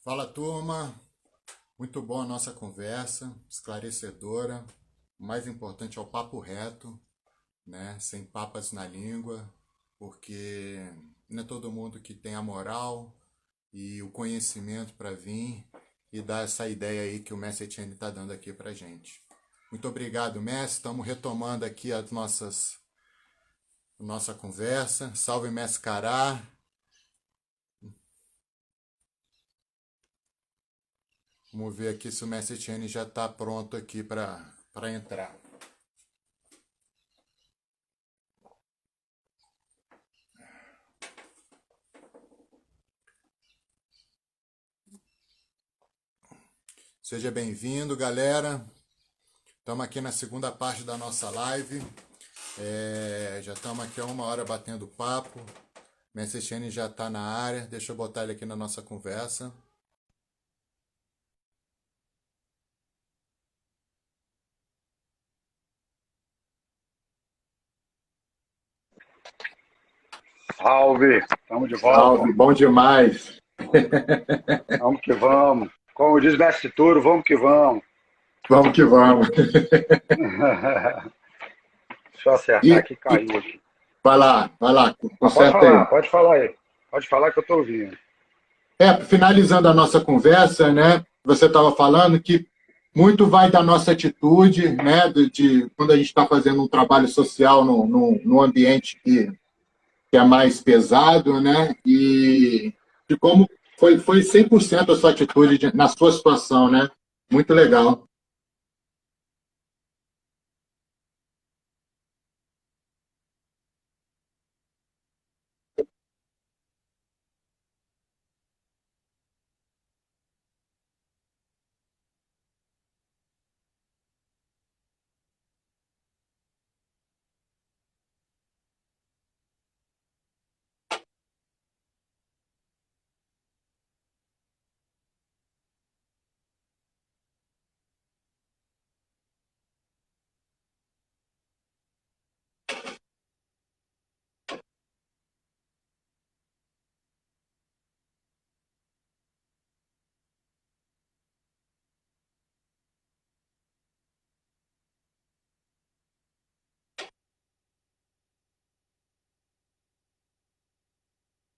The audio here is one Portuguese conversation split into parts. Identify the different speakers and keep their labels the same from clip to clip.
Speaker 1: Fala, turma. Muito boa a nossa conversa, esclarecedora. O mais importante é o papo reto, né? Sem papas na língua, porque não é todo mundo que tem a moral e o conhecimento para vir e dar essa ideia aí que o Mestre Etienne está dando aqui para gente. Muito obrigado, Mestre. Estamos retomando aqui nossa conversa. Salve, Mestre Cará. Vamos ver aqui se o Mestre Etienne já está pronto aqui para entrar. Seja bem-vindo, galera. Estamos aqui na segunda parte da nossa live. Já estamos aqui há 1 hora batendo papo. Mestre Etienne já está na área. Deixa eu botar ele aqui na nossa conversa.
Speaker 2: Salve, estamos de volta.
Speaker 1: Salve, bom demais.
Speaker 2: Vamos que vamos. Como diz Mestre Turo, vamos que vamos.
Speaker 1: Vamos que vamos.
Speaker 2: Deixa eu acertar aqui, caiu aqui.
Speaker 1: Vai lá,
Speaker 2: Mas pode
Speaker 1: conserta
Speaker 2: falar,
Speaker 1: aí.
Speaker 2: pode falar aí. Pode falar que eu estou ouvindo.
Speaker 1: Finalizando a nossa conversa, né? Você estava falando que muito vai da nossa atitude, né? De quando a gente está fazendo um trabalho social no ambiente que é mais pesado, né? E de como foi 100% a sua atitude na sua situação, né? Muito legal.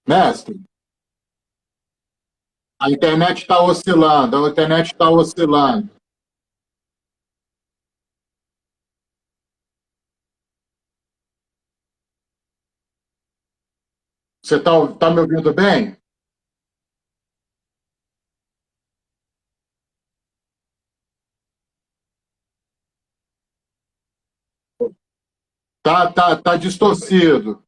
Speaker 1: Mestre, a internet está oscilando, a internet está oscilando. Você tá me ouvindo bem? Tá distorcido.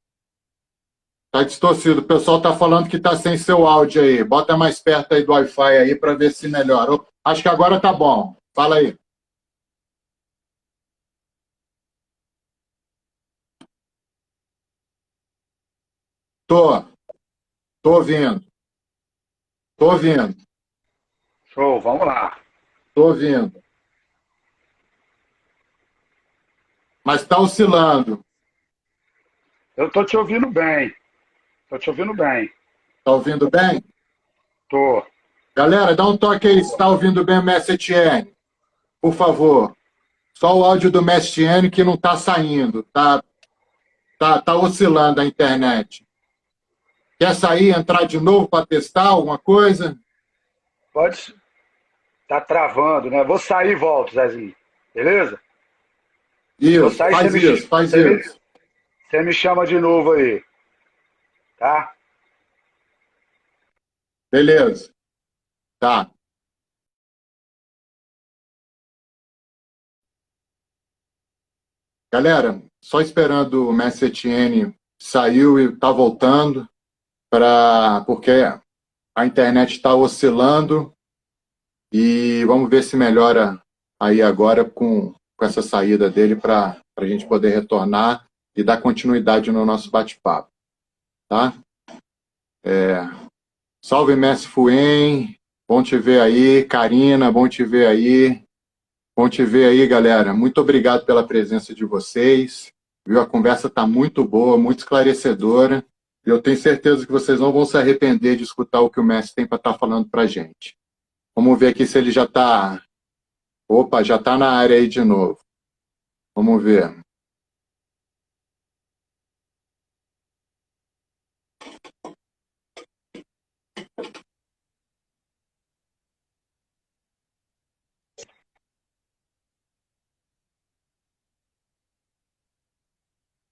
Speaker 1: Tá distorcido. O pessoal tá falando que tá sem seu áudio aí. Bota mais perto aí do Wi-Fi aí para ver se melhora. Acho que agora tá bom. Fala aí. Tô, tô ouvindo. Tô ouvindo.
Speaker 2: Show, vamos lá.
Speaker 1: Tô ouvindo. Mas tá oscilando.
Speaker 2: Eu estou te ouvindo bem. Estou te ouvindo bem.
Speaker 1: Tá ouvindo bem?
Speaker 2: Tô.
Speaker 1: Galera, dá um toque aí se tá ouvindo bem o Mestre Etienne. Por favor. Só o áudio do Mestre Etienne que não tá saindo. Tá oscilando a internet. Quer sair, entrar de novo para testar alguma coisa?
Speaker 2: Pode. Tá travando, né? Vou sair e volto, Zezinho. Beleza? Vou
Speaker 1: Isso,
Speaker 2: sair,
Speaker 1: faz isso, faz isso.
Speaker 2: você me chama de novo aí. Tá?
Speaker 1: Beleza. Tá. Galera, só esperando o Mestre Etienne saiu e tá voltando, porque a internet está oscilando e vamos ver se melhora aí agora com essa saída dele para a gente poder retornar e dar continuidade no nosso bate-papo. Tá? Salve, Mestre Fuen. Bom te ver aí. Karina, bom te ver aí. Bom te ver aí, galera. Muito obrigado pela presença de vocês. Viu? A conversa está muito boa, muito esclarecedora. Eu tenho certeza que vocês não vão se arrepender de escutar o que o mestre tem para estar falando para a gente. Vamos ver aqui se ele já está. Opa, já está na área aí de novo. Vamos ver.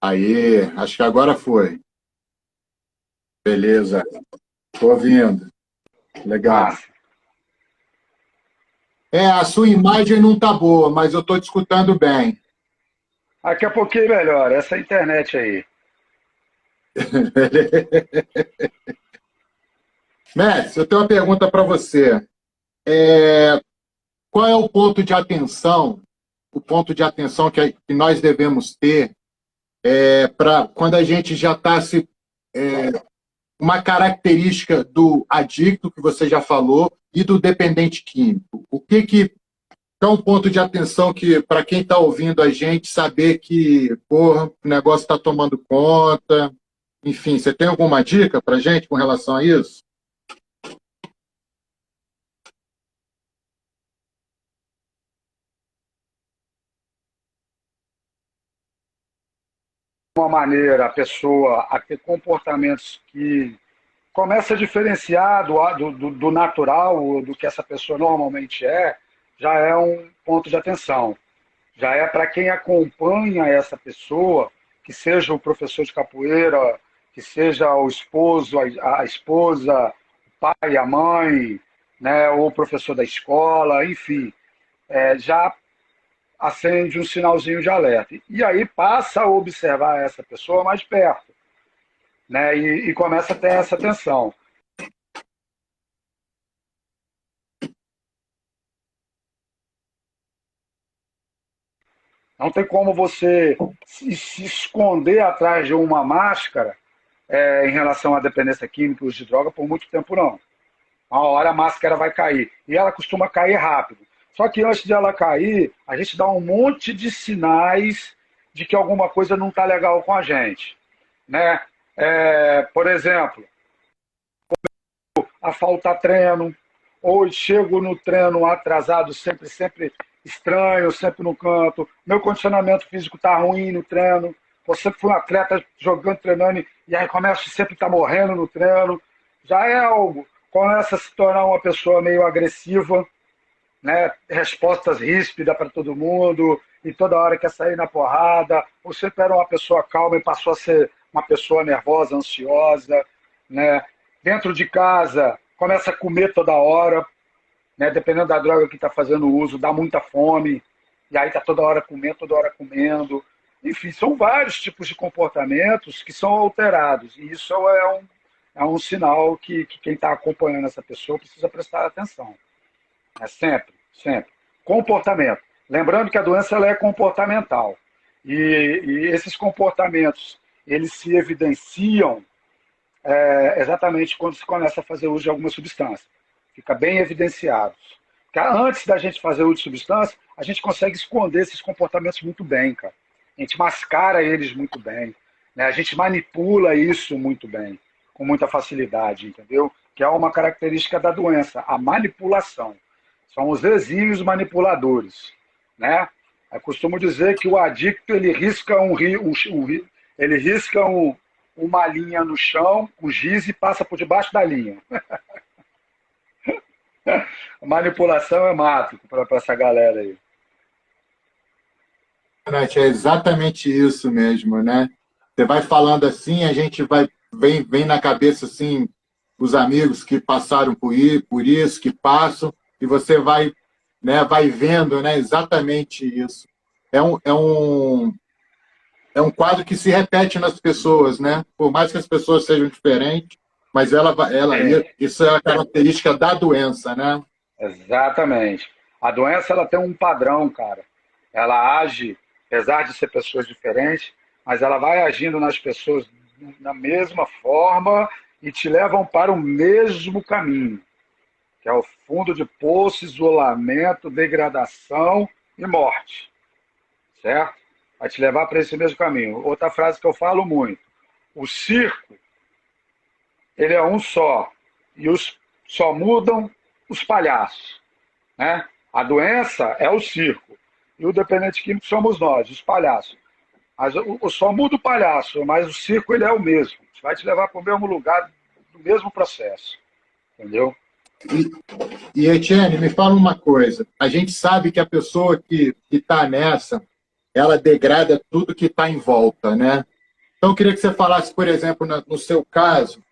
Speaker 1: Aí, acho que agora foi. Beleza. Estou ouvindo. Legal.
Speaker 2: Massa.
Speaker 1: A sua imagem não está boa, mas eu estou te escutando bem.
Speaker 2: Daqui a pouquinho melhor, essa internet aí.
Speaker 1: Mestre, eu tenho uma pergunta para você. Qual é o ponto de atenção que nós devemos ter para quando a gente já está se. Uma característica do adicto, que você já falou, e do dependente químico. O que é um ponto de atenção que, para quem está ouvindo a gente, saber que, porra, o negócio está tomando conta. Enfim, você tem alguma dica para a gente com relação a isso?
Speaker 2: Uma maneira a pessoa a ter comportamentos que começa a diferenciar do natural, do que essa pessoa normalmente é, já é um ponto de atenção. Já é para quem acompanha essa pessoa, que seja o professor de capoeira, que seja o esposo, a esposa, o pai, a mãe, né, ou o professor da escola, enfim, já acende um sinalzinho de alerta. E aí passa a observar essa pessoa mais perto, né, e começa a ter essa atenção. Não tem como você se esconder atrás de uma máscara em relação à dependência química e uso de droga por muito tempo, não. Uma hora a máscara vai cair. E ela costuma cair rápido. Só que antes de ela cair, a gente dá um monte de sinais de que alguma coisa não está legal com a gente. Né? Por exemplo, a faltar treino, ou chego no treino atrasado, sempre estranho, sempre no canto. Meu condicionamento físico está ruim no treino. Eu sempre fui um atleta jogando, treinando, e aí começo sempre a estar morrendo no treino. Já é algo. Começa a se tornar uma pessoa meio agressiva, né? Respostas ríspidas para todo mundo, e toda hora quer sair na porrada. Você era uma pessoa calma e passou a ser uma pessoa nervosa, ansiosa, né? Dentro de casa, começa a comer toda hora, né? Dependendo da droga que está fazendo uso, dá muita fome, e aí está toda hora comendo, toda hora comendo. Enfim, são vários tipos de comportamentos que são alterados, e isso é um sinal que quem está acompanhando essa pessoa precisa prestar atenção. É sempre, sempre. Comportamento. Lembrando que a doença ela é comportamental. E esses comportamentos, eles se evidenciam exatamente quando se começa a fazer uso de alguma substância. Fica bem evidenciado. Porque antes da gente fazer uso de substância, a gente consegue esconder esses comportamentos muito bem, cara. A gente mascara eles muito bem. Né? A gente manipula isso muito bem, com muita facilidade, entendeu? Que é uma característica da doença, a manipulação. São os exímios manipuladores, né? Eu costumo dizer que o adicto ele risca ele risca uma linha no chão, o giz e passa por debaixo da linha. A manipulação é mato para essa galera aí.
Speaker 1: É exatamente isso mesmo, né? Você vai falando assim, a gente vem na cabeça assim os amigos que passaram por isso, que passam, e você vai, né, vai vendo, né, exatamente isso. É um, é um, é um quadro que se repete nas pessoas, né? Por mais que as pessoas sejam diferentes, mas isso é a característica da doença, né?
Speaker 2: Exatamente. A doença ela tem um padrão, cara. Ela age, apesar de ser pessoas diferentes, mas ela vai agindo nas pessoas da mesma forma e te levam para o mesmo caminho, que é o fundo de poço, isolamento, degradação e morte, certo? Vai te levar para esse mesmo caminho. Outra frase que eu falo muito: o circo ele é um só. E só mudam os palhaços, né? A doença é o circo. E o dependente químico somos nós, os palhaços. Mas só muda o palhaço, mas o circo ele é o mesmo. Vai te levar para o mesmo lugar, do mesmo processo. Entendeu?
Speaker 1: E Etienne, me fala uma coisa. A gente sabe que a pessoa que está nessa, ela degrada tudo que está em volta, né? Então, eu queria que você falasse, por exemplo, no seu caso,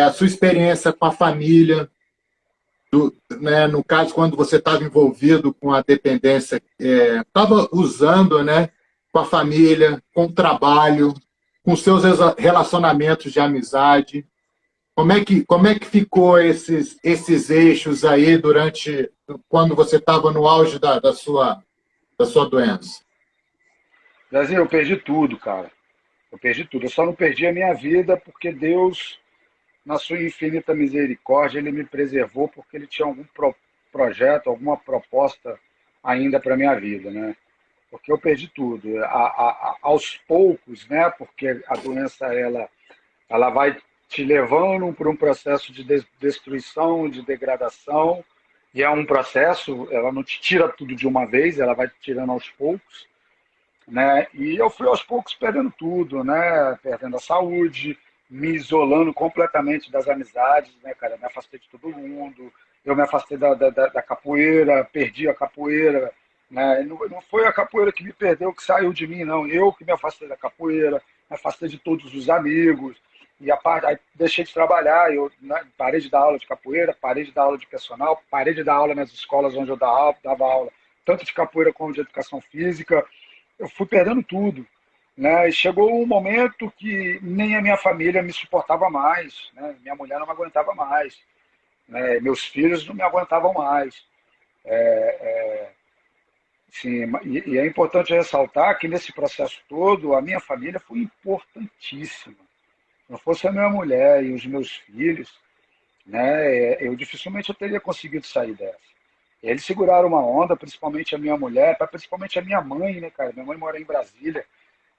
Speaker 1: a sua experiência com a família, né, no caso, quando você estava envolvido com a dependência, estava usando, né, com a família, com o trabalho, com seus relacionamentos de amizade. Como é que ficou esses eixos aí durante quando você estava no auge da sua doença?
Speaker 2: Brasil, eu perdi tudo, cara. Eu perdi tudo. Eu só não perdi a minha vida porque Deus, na sua infinita misericórdia, ele me preservou porque ele tinha algum projeto, alguma proposta ainda para minha vida, né? Porque eu perdi tudo. Aos poucos, né? Porque a doença ela vai te levando para um processo de destruição, de degradação, e é um processo, ela não te tira tudo de uma vez, ela vai te tirando aos poucos, né? E eu fui aos poucos perdendo tudo, né? Perdendo a saúde, me isolando completamente das amizades, né, cara? Me afastei de todo mundo, eu me afastei da capoeira, perdi a capoeira, né? Não foi a capoeira que me perdeu, que saiu de mim, não. Eu que me afastei da capoeira, me afastei de todos os amigos, e aí deixei de trabalhar, eu, né, parei de dar aula de capoeira, parei de dar aula de personal, parei de dar aula nas escolas onde eu dava aula, tanto de capoeira como de educação física. Eu fui perdendo tudo, né? E chegou um momento que nem a minha família me suportava mais, né? Minha mulher não me aguentava mais, né? Meus filhos não me aguentavam mais. Sim, e é importante ressaltar que nesse processo todo a minha família foi importantíssima. Se não fosse a minha mulher e os meus filhos, né, eu dificilmente eu teria conseguido sair dessa. Eles seguraram uma onda, principalmente a minha mulher, principalmente a minha mãe, né, cara? Minha mãe mora em Brasília,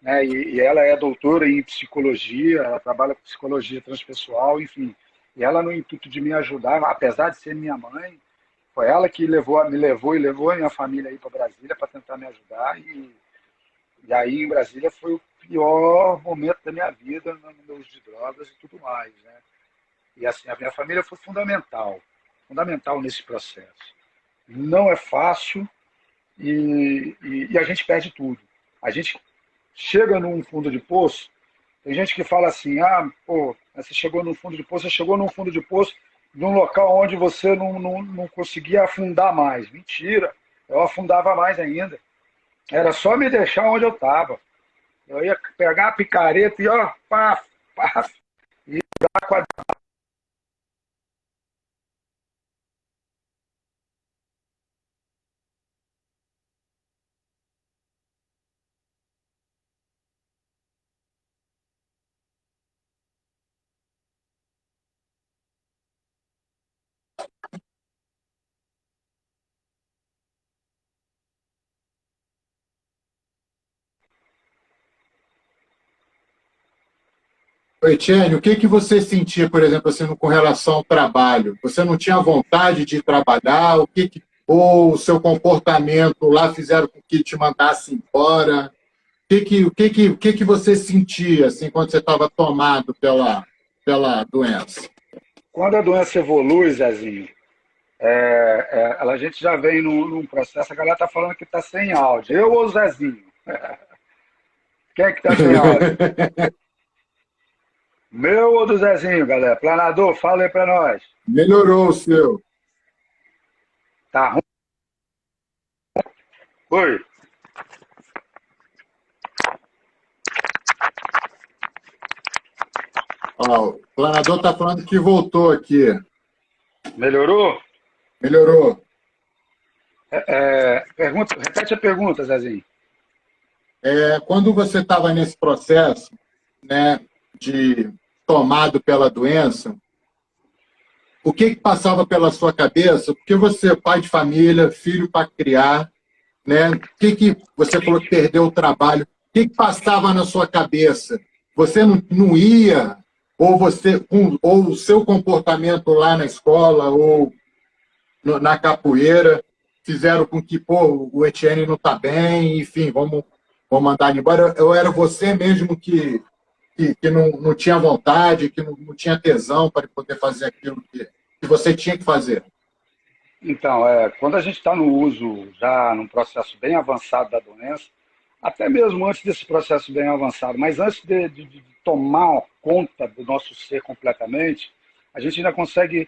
Speaker 2: né? E ela é doutora em psicologia, ela trabalha com psicologia transpessoal, enfim. E ela, no intuito de me ajudar, apesar de ser minha mãe, foi ela que me levou e levou a minha família aí para Brasília para tentar me ajudar. E aí em Brasília foi o pior momento da minha vida no uso de drogas e tudo mais, né? E assim, a minha família foi fundamental nesse processo. Não é fácil e a gente perde tudo. A gente chega num fundo de poço, tem gente que fala assim, pô, você chegou num fundo de poço, você chegou num fundo de poço num local onde você não conseguia afundar mais. Mentira, eu afundava mais ainda. Era só me deixar onde eu estava. Eu ia pegar a picareta e ó, pá, pá, e dar com a...
Speaker 1: Oi, Etienne, o que que você sentia, por exemplo, assim, com relação ao trabalho? Você não tinha vontade de trabalhar? Ou o seu comportamento lá fizeram com que te mandasse embora? O que que você sentia assim quando você estava tomado pela doença?
Speaker 2: Quando a doença evolui, Zezinho, a gente já vem num processo, a galera tá falando que tá sem áudio. Eu ou o Zezinho? Quem é que tá sem áudio? Meu ou do Zezinho, galera? Planador, fala aí pra nós.
Speaker 1: Melhorou o seu.
Speaker 2: Tá ruim? Oi,
Speaker 1: Ó, o planador está falando que voltou aqui.
Speaker 2: melhorou?
Speaker 1: Melhorou.
Speaker 2: Repete a pergunta, Zezinho.
Speaker 1: Quando você estava nesse processo, né, de tomado pela doença, o que passava pela sua cabeça? Porque você é pai de família, filho para criar, né? O que você falou que perdeu o trabalho? O que passava na sua cabeça? Você não ia ou você, ou o seu comportamento lá na escola ou na capoeira fizeram com que, pô, o Etienne não está bem, enfim, vamos mandar ele embora. Eu era você mesmo que não tinha vontade, que não tinha tesão para poder fazer aquilo que você tinha que fazer.
Speaker 2: Então, quando a gente está no uso, já num processo bem avançado da doença, até mesmo antes desse processo bem avançado, mas antes de tomar conta do nosso ser completamente, a gente ainda consegue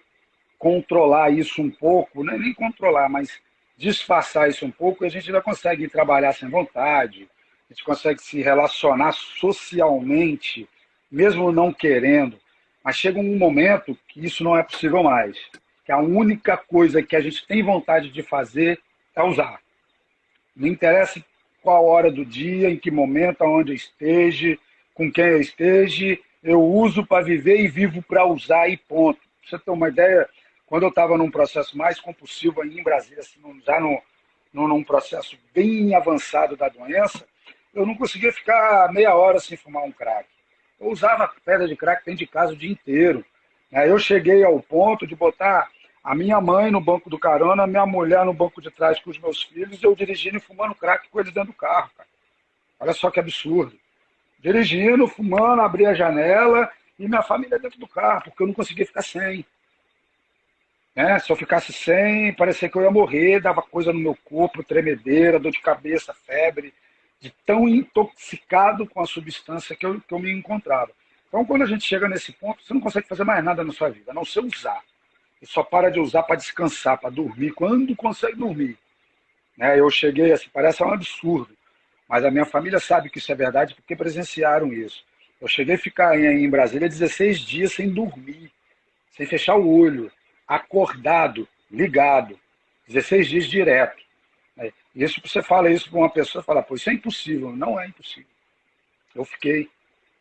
Speaker 2: controlar isso um pouco, né? Nem controlar, mas disfarçar isso um pouco, e a gente ainda consegue trabalhar sem vontade, a gente consegue se relacionar socialmente, mesmo não querendo, mas chega um momento que isso não é possível mais, que a única coisa que a gente tem vontade de fazer é usar. Não interessa qual hora do dia, em que momento, aonde eu esteja, com quem eu esteja, eu uso para viver e vivo para usar e ponto. Pra você ter uma ideia, quando eu estava num processo mais compulsivo aí em Brasília, assim, já num processo bem avançado da doença, eu não conseguia ficar meia hora sem fumar um crack. Eu usava pedra de crack dentro de casa o dia inteiro. Eu cheguei ao ponto de botar a minha mãe no banco do carona, a minha mulher no banco de trás com os meus filhos, e eu dirigindo e fumando crack com eles dentro do carro, cara. Olha só que absurdo. Dirigindo, fumando, abri a janela e minha família dentro do carro, porque eu não conseguia ficar sem. Se eu ficasse sem, parecia que eu ia morrer, dava coisa no meu corpo, tremedeira, dor de cabeça, febre, de tão intoxicado com a substância que eu me encontrava. Então, quando a gente chega nesse ponto, você não consegue fazer mais nada na sua vida, a não ser usar. E só para de usar para descansar, para dormir, quando consegue dormir. Eu cheguei assim, parece um absurdo, mas a minha família sabe que isso é verdade porque presenciaram isso. Eu cheguei a ficar em Brasília 16 dias sem dormir, sem fechar o olho, acordado, ligado, 16 dias direto. Isso, você fala isso para uma pessoa, fala, pô, isso é impossível. Não é impossível. Eu fiquei.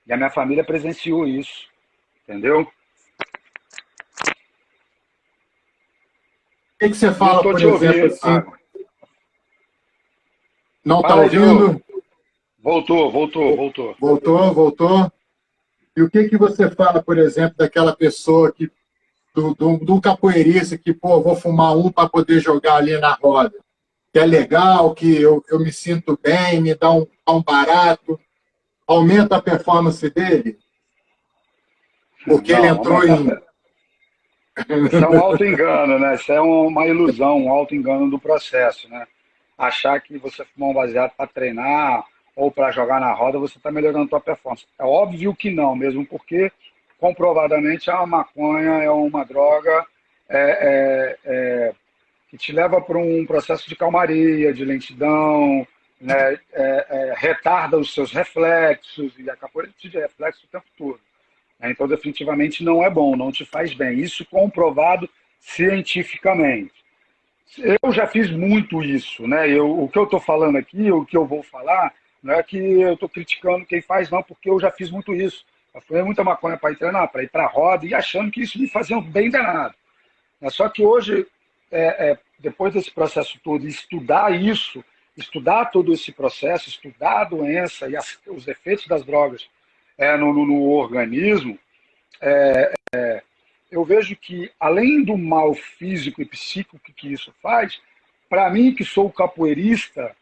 Speaker 2: E a minha família presenciou isso. Entendeu?
Speaker 1: O que você
Speaker 2: Não
Speaker 1: fala,
Speaker 2: estou
Speaker 1: por
Speaker 2: te
Speaker 1: exemplo,
Speaker 2: ouvindo,
Speaker 1: assim,
Speaker 2: Thiago.
Speaker 1: não está
Speaker 2: Fala aí de novo.
Speaker 1: ouvindo?
Speaker 2: Voltou.
Speaker 1: Voltou. E o que você fala, por exemplo, daquela pessoa do capoeirista que, pô, vou fumar um para poder jogar ali na roda, que é legal, que eu me sinto bem, me dá um barato, aumenta a performance dele, porque ele
Speaker 2: Não,
Speaker 1: entrou em.
Speaker 2: isso é um auto-engano, né? Isso é uma ilusão, um auto-engano do processo, né? Achar que você fumar um baseado para treinar ou para jogar na roda, você está melhorando a sua performance. É óbvio que não, mesmo porque comprovadamente a maconha é uma droga que te leva para um processo de calmaria, de lentidão, né? Retarda os seus reflexos, e a capoeira te de reflexo o tempo todo. Então, definitivamente não é bom, não te faz bem. Isso comprovado cientificamente. Eu já fiz muito isso, né? O que eu estou falando aqui, o que eu vou falar, não é que eu estou criticando quem faz, não, porque eu já fiz muito isso. Eu fumei muita maconha para ir treinar, para ir para a roda, e achando que isso me fazia um bem danado. Só que hoje, depois desse processo todo, estudar isso, estudar todo esse processo, estudar a doença e os efeitos das drogas no organismo, eu vejo que, além do mal físico e psíquico que isso faz, para mim, que sou capoeirista,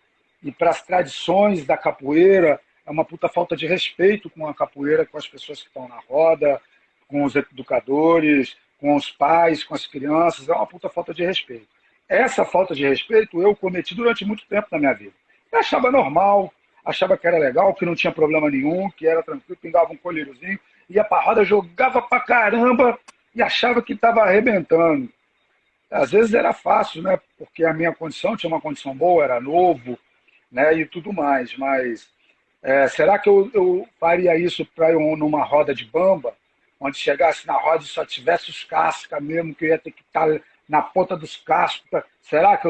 Speaker 2: e para as tradições da capoeira, é uma puta falta de respeito com a capoeira, com as pessoas que estão na roda, com os educadores, com os pais, com as crianças, é uma puta falta de respeito. Essa falta de respeito eu cometi durante muito tempo na minha vida. Eu achava normal, achava que era legal, que não tinha problema nenhum, que era tranquilo, pingava um colírozinho, ia pra roda, jogava pra caramba e achava que estava arrebentando. Às vezes era fácil, né? Porque a minha condição tinha uma condição boa, era novo, né? E tudo mais. Mas será que eu faria isso para eu numa roda de bamba, onde chegasse na roda e só tivesse os cascos mesmo, que eu ia ter que estar na ponta dos cascos? Será que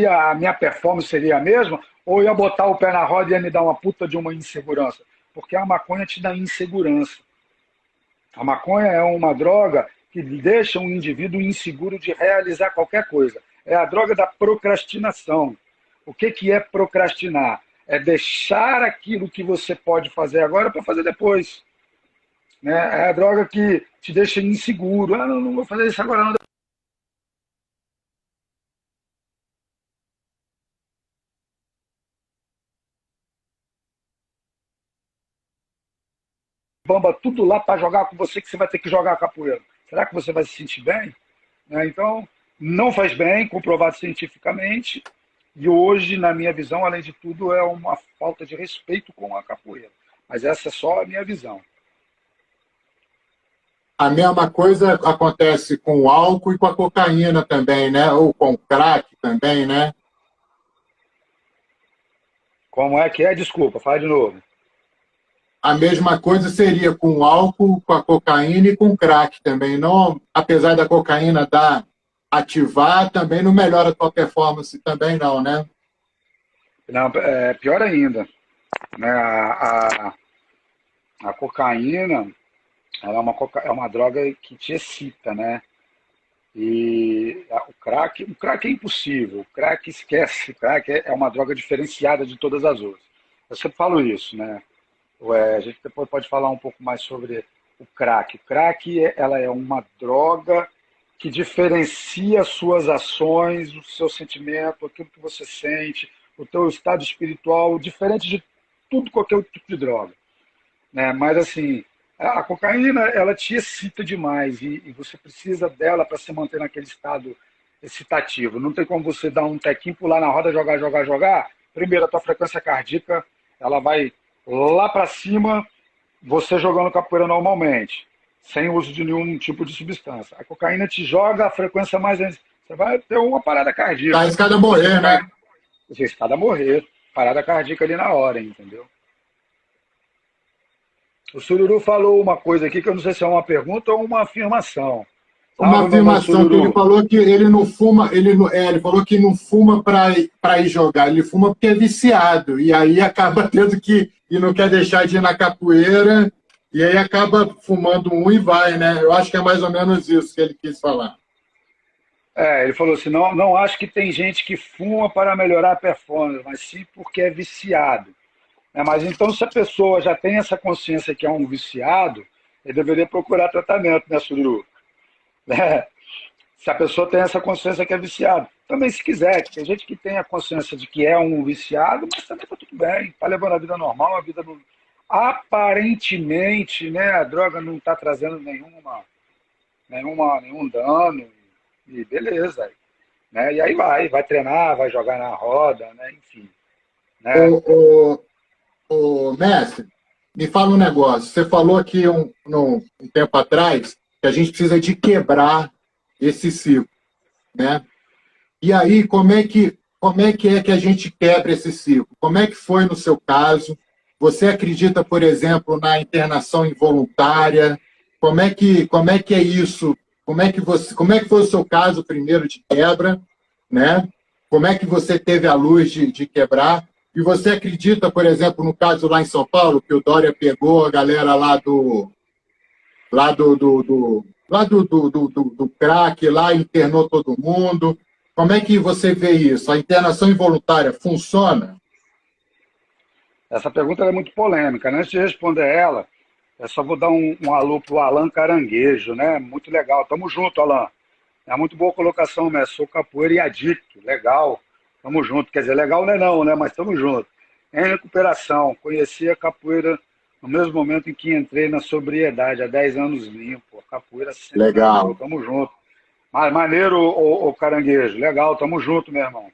Speaker 2: a minha performance seria a mesma? Ou eu ia botar o pé na roda e ia me dar uma puta de uma insegurança? Porque a maconha te dá insegurança. A maconha é uma droga que deixa um indivíduo inseguro de realizar qualquer coisa. É a droga da procrastinação. O que é procrastinar? É deixar aquilo que você pode fazer agora para fazer depois. né? É a droga que te deixa inseguro. Ah, não, não vou fazer isso agora não. Bamba tudo lá para jogar com você que você vai ter que jogar capoeira. Será que você vai se sentir bem? Né? Então, não faz bem, comprovado cientificamente. E hoje, na minha visão, além de tudo, é uma falta de respeito com a capoeira. Mas essa é só a minha visão.
Speaker 1: A mesma coisa acontece com o álcool e com a cocaína também, né? Ou com o crack também, né?
Speaker 2: Como é que é? Desculpa, fala de novo.
Speaker 1: A mesma coisa seria com o álcool, com a cocaína e com o crack também. Não, apesar da cocaína dar ativar, também não melhora a tua performance também não, né?
Speaker 2: Não, é pior ainda. Né? A cocaína ela é uma droga que te excita, né? E o crack é impossível. O crack esquece. O crack é uma droga diferenciada de todas as outras. Eu sempre falo isso, né? A gente depois pode falar um pouco mais sobre o crack. O crack, ela é uma droga que diferencia suas ações, o seu sentimento, aquilo que você sente, o teu estado espiritual, diferente de tudo, qualquer tipo de droga. Né? Mas, assim, a cocaína, ela te excita demais e você precisa dela para se manter naquele estado excitativo. Não tem como você dar um tequinho, pular na roda, jogar, jogar, jogar. Primeiro, a tua frequência cardíaca, ela vai lá para cima, você jogando capoeira normalmente, sem uso de nenhum tipo de substância. A cocaína te joga a frequência mais lenta. Você vai ter uma parada
Speaker 1: Tá
Speaker 2: cardíaca.
Speaker 1: arriscado a
Speaker 2: Você
Speaker 1: morrer,
Speaker 2: cai,
Speaker 1: né?
Speaker 2: você está a morrer. Parada cardíaca ali na hora, entendeu? O Sururu falou uma coisa aqui que eu não sei se é uma pergunta ou uma afirmação.
Speaker 1: Uma
Speaker 2: Salve, meu mano
Speaker 1: afirmação que ele
Speaker 2: Sururu.
Speaker 1: falou que ele não fuma, ele falou que não fuma para ir jogar, ele fuma porque é viciado e aí acaba tendo que e não quer deixar de ir na capoeira e aí acaba fumando um e vai, né? Eu acho que é mais ou menos isso que ele quis falar.
Speaker 2: Ele falou assim: não, não acho que tem gente que fuma para melhorar a performance, mas sim porque é viciado. Mas então, se a pessoa já tem essa consciência que é um viciado, ele deveria procurar tratamento, né, Sururu? Né? Se a pessoa tem essa consciência que é viciado. Também, se quiser, que tem gente que tem a consciência de que é um viciado, mas também está tudo bem, está levando a vida normal, a vida não. Aparentemente, né, a droga não está trazendo nenhum dano, e beleza. Né? E aí vai treinar, vai jogar na roda, né? Enfim. Né?
Speaker 1: O, o mestre, me fala um negócio. Você falou aqui um tempo atrás que a gente precisa de quebrar esse ciclo, né? E aí, como é que a gente quebra esse ciclo? Como é que foi no seu caso? Você acredita, por exemplo, na internação involuntária? Como é que é isso? Como é que foi o seu caso primeiro de quebra, né? Como é que você teve a luz de quebrar? E você acredita, por exemplo, no caso lá em São Paulo, que o Dória pegou a galera lá do crack, lá internou todo mundo. Como é que você vê isso? A internação involuntária funciona?
Speaker 2: Essa pergunta é muito polêmica. Né? Antes de responder ela, eu só vou dar um alô pro Alan Caranguejo, né? Muito legal. Tamo junto, Alan. É muito boa colocação, né? Sou capoeira e adicto. Legal. Tamo junto. Quer dizer, legal não é não, né? Mas tamo junto. Em recuperação. Conheci a capoeira no mesmo momento em que entrei na sobriedade, há 10 anos limpo. A capoeira sempre me ajudou.
Speaker 1: Legal.
Speaker 2: Tamo junto. Mas maneiro, ô Caranguejo. Legal, tamo junto, meu irmão.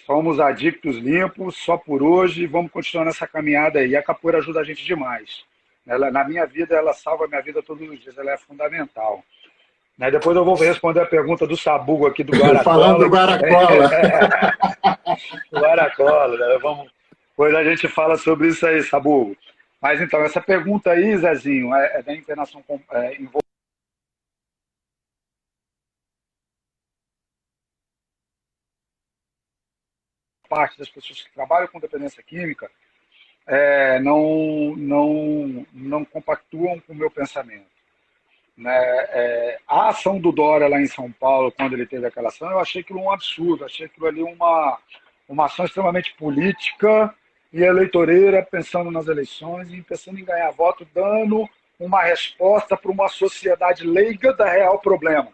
Speaker 2: Somos adictos limpos, só por hoje, e vamos continuar nessa caminhada aí. A capoeira ajuda a gente demais. Na minha vida, ela salva a minha vida todos os dias, ela é fundamental. Né? Depois eu vou responder a pergunta do Sabugo aqui do
Speaker 1: Falando do
Speaker 2: Guaracola.
Speaker 1: Guaracola.
Speaker 2: Do Guaracola, né? Depois a gente fala sobre isso aí, Sabugo. Mas então, essa pergunta aí, Zezinho, é da internação envolvente. Parte das pessoas que trabalham com dependência química não compactuam com o meu pensamento. Né? A ação do Dória lá em São Paulo, quando ele teve aquela ação, eu achei aquilo um absurdo, achei aquilo ali uma ação extremamente política e eleitoreira, pensando nas eleições e pensando em ganhar voto, dando uma resposta para uma sociedade leiga da real problema.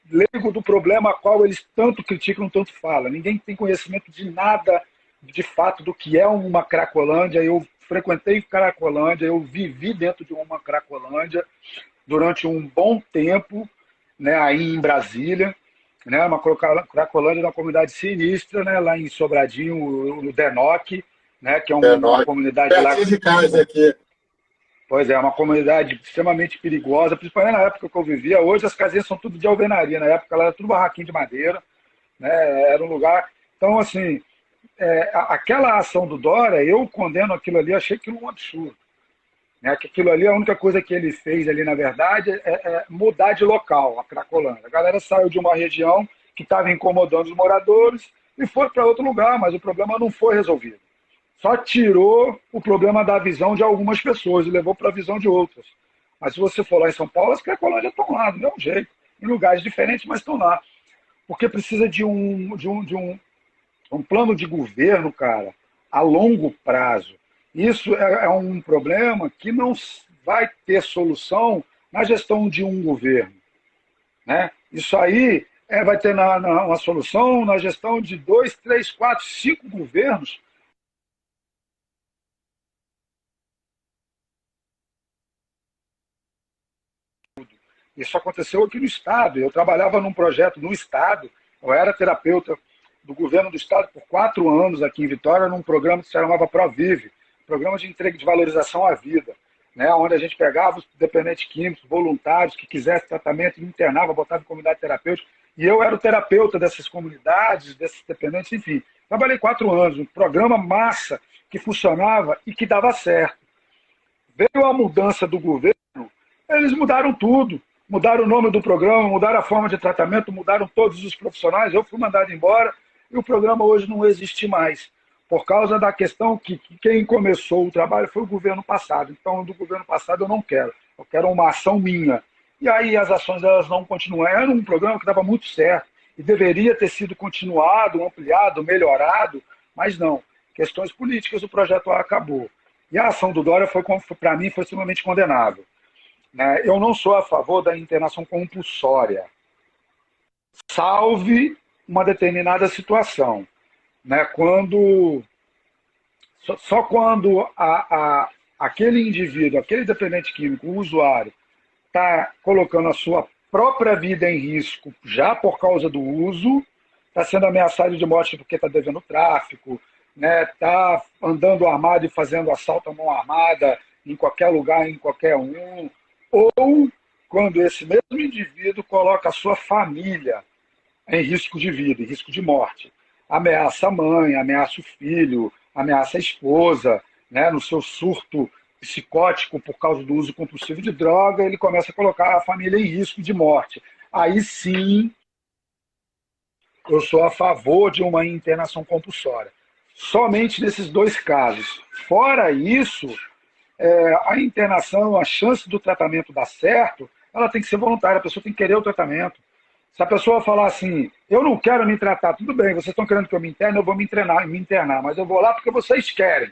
Speaker 2: Leigo do problema a qual eles tanto criticam, tanto falam. Ninguém tem conhecimento de nada, de fato, do que é uma Cracolândia. Eu frequentei Cracolândia, eu vivi dentro de uma Cracolândia durante um bom tempo, né, aí em Brasília, né, uma Cracolândia, uma comunidade sinistra, né, lá em Sobradinho, no Denoc, né, que é uma comunidade lá.
Speaker 1: Pertinho de casa aqui.
Speaker 2: Pois é, uma comunidade extremamente perigosa, principalmente na época que eu vivia. Hoje as casinhas são tudo de alvenaria, na época ela era tudo barraquinho de madeira, né? Era um lugar. Então, assim, aquela ação do Dória, eu condeno aquilo ali, achei aquilo um absurdo. Né? Que aquilo ali, a única coisa que ele fez ali, na verdade, é mudar de local, a Cracolândia. A galera saiu de uma região que estava incomodando os moradores e foi para outro lugar, mas o problema não foi resolvido. Só tirou o problema da visão de algumas pessoas e levou para a visão de outras. Mas se você for lá em São Paulo, as Cracolândias estão lá, do mesmo jeito, em lugares diferentes, mas estão lá. Porque precisa de um plano de governo, cara, a longo prazo. Isso é um problema que não vai ter solução na gestão de um governo. Né? Isso aí vai ter uma solução na gestão de 2, 3, 4, 5 governos. Isso aconteceu aqui no Estado. Eu trabalhava num projeto no Estado, eu era terapeuta do governo do Estado por 4 anos aqui em Vitória, num programa que se chamava Provive, programa de entrega de valorização à vida, né, onde a gente pegava os dependentes químicos, voluntários, que quisessem tratamento, e internava, botava em comunidade terapêutica, e eu era o terapeuta dessas comunidades, desses dependentes, enfim. Trabalhei 4 anos, um programa massa, que funcionava e que dava certo. Veio a mudança do governo, eles mudaram tudo. Mudaram o nome do programa, mudaram a forma de tratamento, mudaram todos os profissionais. Eu fui mandado embora e o programa hoje não existe mais, por causa da questão que quem começou o trabalho foi o governo passado. Então, do governo passado eu não quero. Eu quero uma ação minha. E aí as ações elas não continuam. Era um programa que dava muito certo e deveria ter sido continuado, ampliado, melhorado, mas não. Questões políticas, o projeto acabou. E a ação do Dória, para mim, foi extremamente condenável. Eu não sou a favor da internação compulsória, salve uma determinada situação. Só quando aquele indivíduo, aquele dependente químico, o usuário, está colocando a sua própria vida em risco já por causa do uso, está sendo ameaçado de morte porque está devendo tráfico, está andando armado e fazendo assalto à mão armada em qualquer lugar, em qualquer um, ou quando esse mesmo indivíduo coloca a sua família em risco de vida, em risco de morte. Ameaça a mãe, ameaça o filho, ameaça a esposa, no seu surto psicótico por causa do uso compulsivo de droga, ele começa a colocar a família em risco de morte. Aí sim, eu sou a favor de uma internação compulsória. Somente nesses 2 casos. Fora isso, a internação, a chance do tratamento dar certo, ela tem que ser voluntária, a pessoa tem que querer o tratamento. Se a pessoa falar assim, eu não quero me tratar, tudo bem, vocês estão querendo que eu me interne, eu vou me internar, mas eu vou lá porque vocês querem.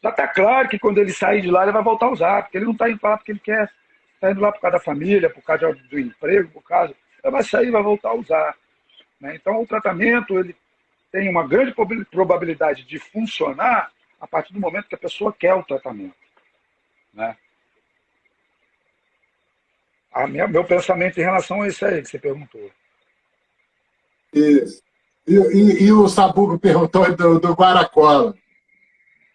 Speaker 2: Já está claro que quando ele sair de lá, ele vai voltar a usar, porque ele não está indo lá porque ele quer, está indo lá por causa da família, por causa do emprego, por causa... Ele vai sair e vai voltar a usar. Então, o tratamento ele tem uma grande probabilidade de funcionar a partir do momento que a pessoa quer o tratamento. Meu pensamento em relação a isso aí que você perguntou.
Speaker 1: Isso. E o Sabugo perguntou do Guaracola.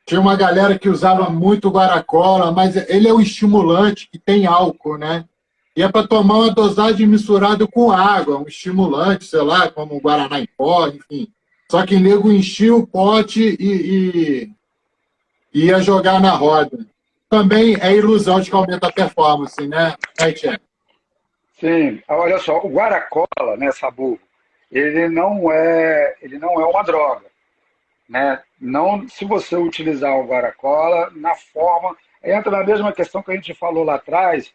Speaker 1: Tinha uma galera que usava muito Guaracola, mas ele é um estimulante que tem álcool, né? E é para tomar uma dosagem misturada com água, um estimulante, sei lá, como o Guaraná em pó, enfim. Só que o nego enchia o pote e ia jogar na roda. Também é ilusão de que aumenta a performance, né, Tchê?
Speaker 2: Sim, olha só, o Guaracola, Sabu, ele não é uma droga. Não, se você utilizar o Guaracola na forma, entra na mesma questão que a gente falou lá atrás,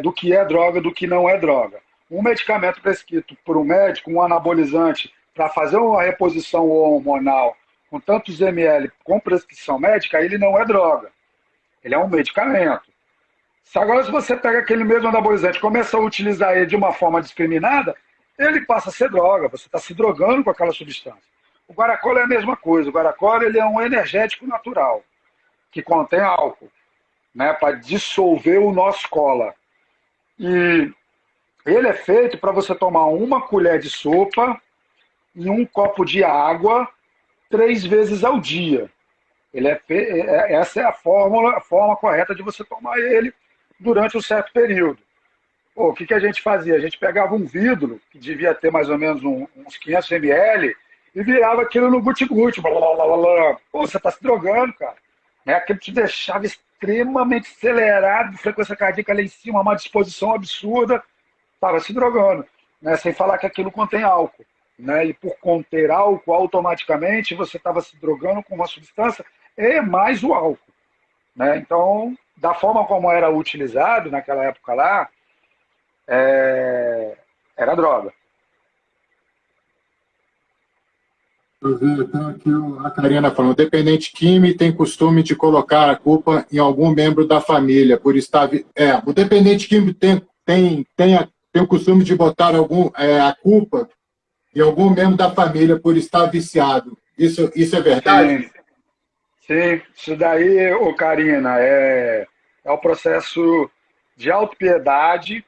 Speaker 2: do que é droga, do que não é droga. Um medicamento prescrito por um médico, um anabolizante, para fazer uma reposição hormonal com tantos ml com prescrição médica, ele não é droga. Ele é um medicamento. Agora, se você pega aquele mesmo anabolizante e começa a utilizar ele de uma forma discriminada, ele passa a ser droga, você está se drogando com aquela substância. O Guaracola é a mesma coisa, o Guaracola ele é um energético natural, que contém álcool, né, para dissolver o nosso cola. E ele é feito para você tomar uma colher de sopa e um copo de água 3 vezes ao dia. Essa é a forma correta de você tomar ele durante um certo período. Pô, o que a gente fazia? A gente pegava um vidro, que devia ter mais ou menos uns 500 ml, e virava aquilo no guti-guti. Pô, você está se drogando, cara. Aquilo te deixava extremamente acelerado, frequência cardíaca lá em cima, uma disposição absurda. Estava se drogando, né? Sem falar que aquilo contém álcool. Né? E por conter álcool, automaticamente você estava se drogando com uma substância e mais o álcool. Né? Então, da forma como era utilizado naquela época lá, era droga.
Speaker 1: Eu vi então aqui a Karina falando, o dependente químico tem costume de colocar a culpa em algum membro da família por estar... o dependente químico tem o costume de botar a culpa em algum membro da família por estar viciado. Isso é verdade?
Speaker 2: Sim, sim. Isso daí, Karina, é o processo de autopiedade,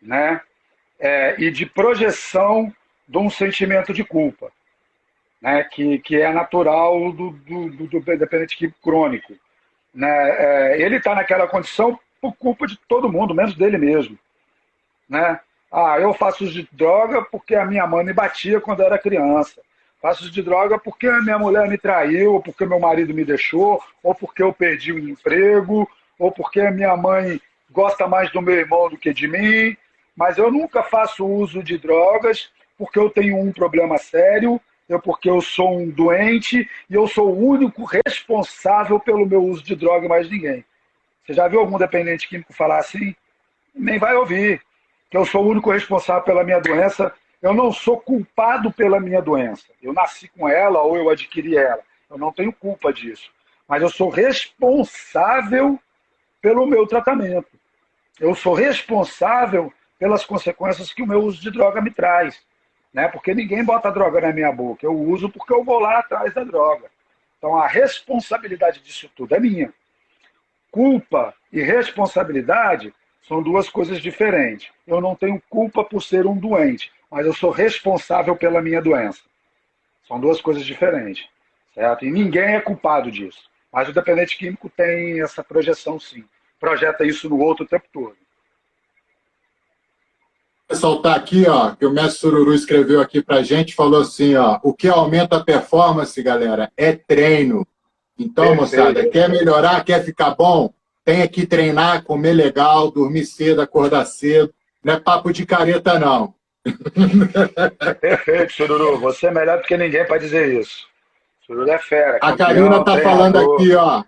Speaker 2: né? E de projeção de um sentimento de culpa, né? Que é natural do dependente químico crônico. Né? Ele está naquela condição por culpa de todo mundo, menos dele mesmo. Né? Eu faço uso de droga porque a minha mãe me batia quando eu era criança. Faço uso de droga porque a minha mulher me traiu, ou porque meu marido me deixou, ou porque eu perdi o emprego, ou porque a minha mãe gosta mais do meu irmão do que de mim. Mas eu nunca faço uso de drogas porque eu tenho um problema sério, porque eu sou um doente e eu sou o único responsável pelo meu uso de droga e mais ninguém. Você já viu algum dependente químico falar assim? Nem vai ouvir. Que eu sou o único responsável pela minha doença. Eu não sou culpado pela minha doença. Eu nasci com ela ou eu adquiri ela. Eu não tenho culpa disso. Mas eu sou responsável pelo meu tratamento. Eu sou responsável pelas consequências que o meu uso de droga me traz. Né? Porque ninguém bota droga na minha boca. Eu uso porque eu vou lá atrás da droga. Então a responsabilidade disso tudo é minha. Culpa e responsabilidade são duas coisas diferentes. Eu não tenho culpa por ser um doente, mas eu sou responsável pela minha doença. São duas coisas diferentes. Certo? E ninguém é culpado disso. Mas o dependente químico tem essa projeção, sim. Projeta isso no outro o tempo todo.
Speaker 1: Ressaltar aqui, ó, que o mestre Sururu escreveu aqui pra gente, falou assim, ó, o que aumenta a performance, galera, é treino. Então, moçada, quer melhorar, quer ficar bom? Tem que treinar, comer legal, dormir cedo, acordar cedo. Não é papo de careta, não.
Speaker 2: Perfeito, Sururu. Você é melhor do que ninguém para dizer isso. Sururu é fera.
Speaker 1: A Karina está falando aqui, ó.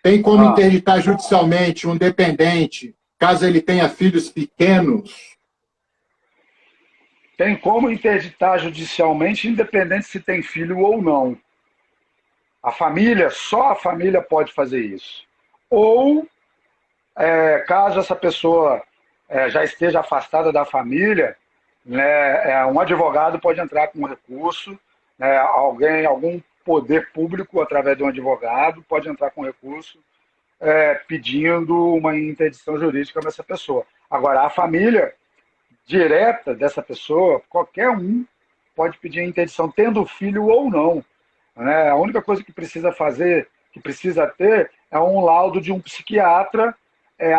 Speaker 1: Tem como interditar judicialmente um dependente, caso ele tenha filhos pequenos?
Speaker 2: Tem como interditar judicialmente, independente se tem filho ou não. A família, só a família pode fazer isso. Ou, caso essa pessoa já esteja afastada da família, né, um advogado pode entrar com um recurso, né, algum poder público, através de um advogado, pode entrar com recurso pedindo uma interdição jurídica dessa pessoa. Agora, a família direta dessa pessoa, qualquer um pode pedir a interdição, tendo filho ou não. Né? A única coisa que precisa fazer, que precisa ter, é um laudo de um psiquiatra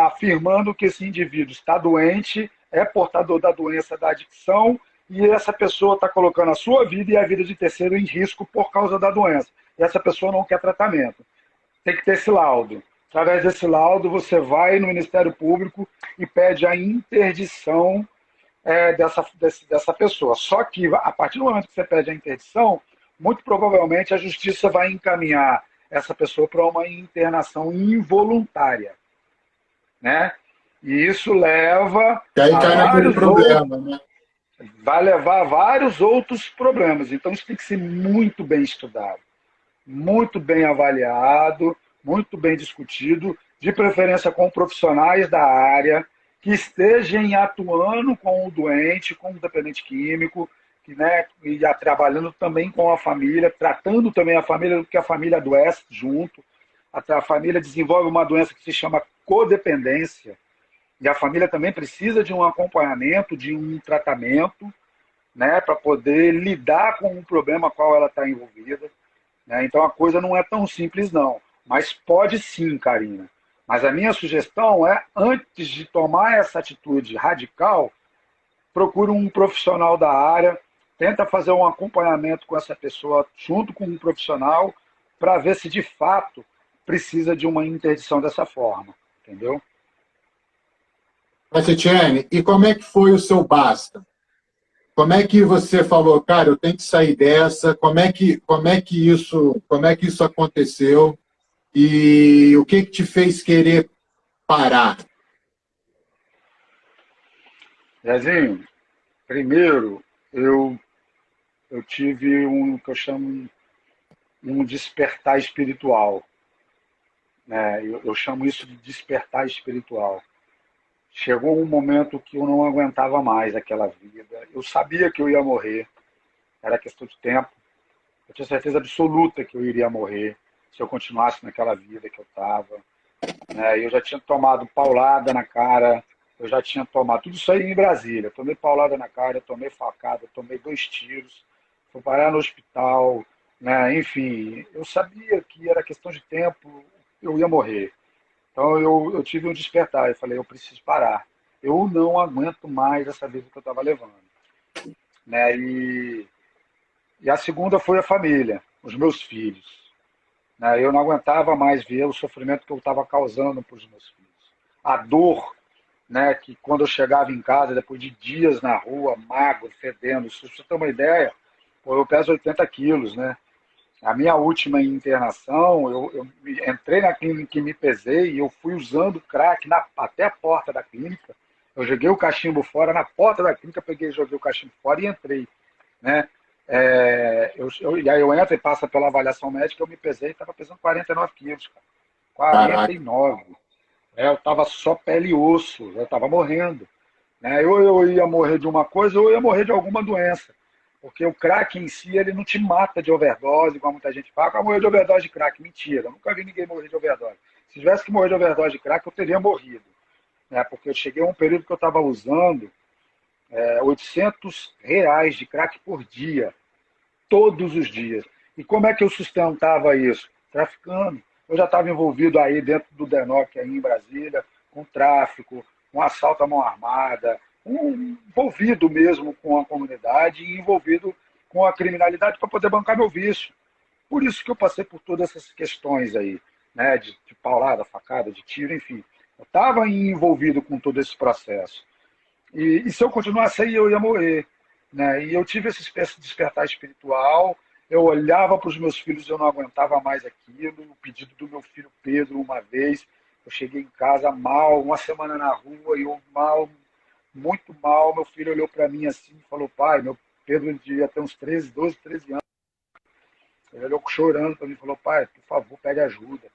Speaker 2: afirmando que esse indivíduo está doente, é portador da doença da adicção e essa pessoa está colocando a sua vida e a vida de terceiro em risco por causa da doença. E essa pessoa não quer tratamento. Tem que ter esse laudo. Através desse laudo, você vai no Ministério Público e pede a interdição dessa pessoa. Só que, a partir do momento que você pede a interdição, muito provavelmente a justiça vai encaminhar essa pessoa para uma internação involuntária. Né? E isso leva a vários problema, né? Vai levar a vários outros problemas. Então isso tem que ser muito bem estudado, muito bem avaliado, muito bem discutido, de preferência com profissionais da área, que estejam atuando com o doente, com o dependente químico, que, né, e trabalhando também com a família, tratando também a família, porque a família adoece junto. A família desenvolve uma doença que se chama codependência, e a família também precisa de um acompanhamento, de um tratamento, né, para poder lidar com o problema qual ela está envolvida. Né? Então a coisa não é tão simples, não. Mas pode sim, Karina. Mas a minha sugestão é, antes de tomar essa atitude radical, procure um profissional da área, tenta fazer um acompanhamento com essa pessoa, junto com um profissional, para ver se de fato precisa de uma interdição dessa forma. Entendeu?
Speaker 1: Mas, Etienne, e como é que foi o seu basta? Como é que você falou, cara, eu tenho que sair dessa? Como é que isso aconteceu? E o que te fez querer parar?
Speaker 2: Zezinho, primeiro, eu tive um que eu chamo um despertar espiritual. Né? Eu chamo isso de despertar espiritual. Chegou um momento que eu não aguentava mais aquela vida. Eu sabia que eu ia morrer, era questão de tempo. Eu tinha certeza absoluta que eu iria morrer se eu continuasse naquela vida que eu estava. Né? Eu já tinha tomado paulada na cara, eu já tinha tomado tudo isso aí em Brasília. Eu tomei paulada na cara, eu tomei facada, eu tomei 2 tiros, fui parar no hospital, né? Enfim, eu sabia que era questão de tempo, eu ia morrer. Então eu tive um despertar, eu falei, eu preciso parar. Eu não aguento mais essa vida que eu estava levando. Né? E a segunda foi a família, os meus filhos. Né? Eu não aguentava mais ver o sofrimento que eu estava causando para os meus filhos. A dor, né, que quando eu chegava em casa, depois de dias na rua, magro, fedendo, se você ter uma ideia, eu peso 80 quilos, né? A minha última internação, eu entrei na clínica e me pesei e eu fui usando crack até a porta da clínica. Eu joguei o cachimbo fora, na porta da clínica peguei e joguei o cachimbo fora e entrei. Né? E aí eu entro e passa pela avaliação médica, eu me pesei e estava pesando 49 quilos, cara.
Speaker 1: Caraca,
Speaker 2: 49. Eu estava só pele e osso, eu estava morrendo. Né? Ou eu ia morrer de uma coisa ou eu ia morrer de alguma doença. Porque o crack em si, ele não te mata de overdose, igual muita gente fala, ah, morreu de overdose de crack. Mentira, eu nunca vi ninguém morrer de overdose. Se tivesse que morrer de overdose de crack, eu teria morrido. Né? Porque eu cheguei a um período que eu estava usando R$ 800 de crack por dia, todos os dias. E como é que eu sustentava isso? Traficando. Eu já estava envolvido aí dentro do DENOC, aí em Brasília, com tráfico, com assalto à mão armada, envolvido mesmo com a comunidade e envolvido com a criminalidade para poder bancar meu vício. Por isso que eu passei por todas essas questões aí, né, de paulada, facada, de tiro, enfim. Eu estava envolvido com todo esse processo. E se eu continuasse aí, eu ia morrer. Né? E eu tive esse espécie de despertar espiritual. Eu olhava para os meus filhos, eu não aguentava mais aquilo. O pedido do meu filho Pedro, uma vez, eu cheguei em casa mal, uma semana na rua, e eu mal, muito mal. Meu filho olhou para mim assim e falou: pai, meu Pedro devia ter uns 13, 12, 13 anos. Ele olhou chorando para mim e falou: pai, por favor, pegue ajuda.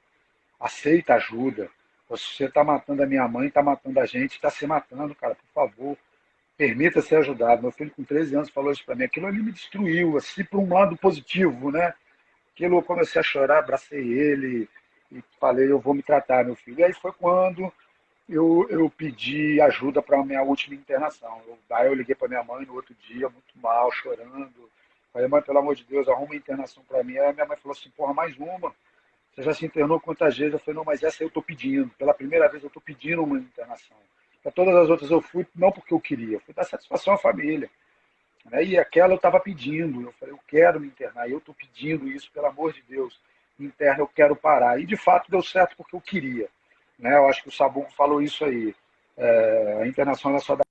Speaker 2: Aceita ajuda. Você está matando a minha mãe, está matando a gente, está se matando, cara, por favor. Permita ser ajudado. Meu filho com 13 anos falou isso para mim. Aquilo ali me destruiu, assim, por um lado positivo, né? Aquilo eu comecei a chorar, abracei ele e falei, eu vou me tratar, meu filho. E aí foi quando eu pedi ajuda para a minha última internação. Aí eu liguei para minha mãe no outro dia, muito mal, chorando. Falei, mãe, pelo amor de Deus, arruma uma internação para mim. Aí minha mãe falou assim, porra, mais uma. Você já se internou quantas vezes? Eu falei, não, mas essa eu estou pedindo. Pela primeira vez eu estou pedindo uma internação. Para todas as outras eu fui, não porque eu queria, fui dar satisfação à família. Né? E aquela eu estava pedindo. Eu falei, eu quero me internar, eu estou pedindo isso, pelo amor de Deus. Interna, eu quero parar. E de fato deu certo porque eu queria. Né? Eu acho que o Sabuco falou isso aí. A internação é só da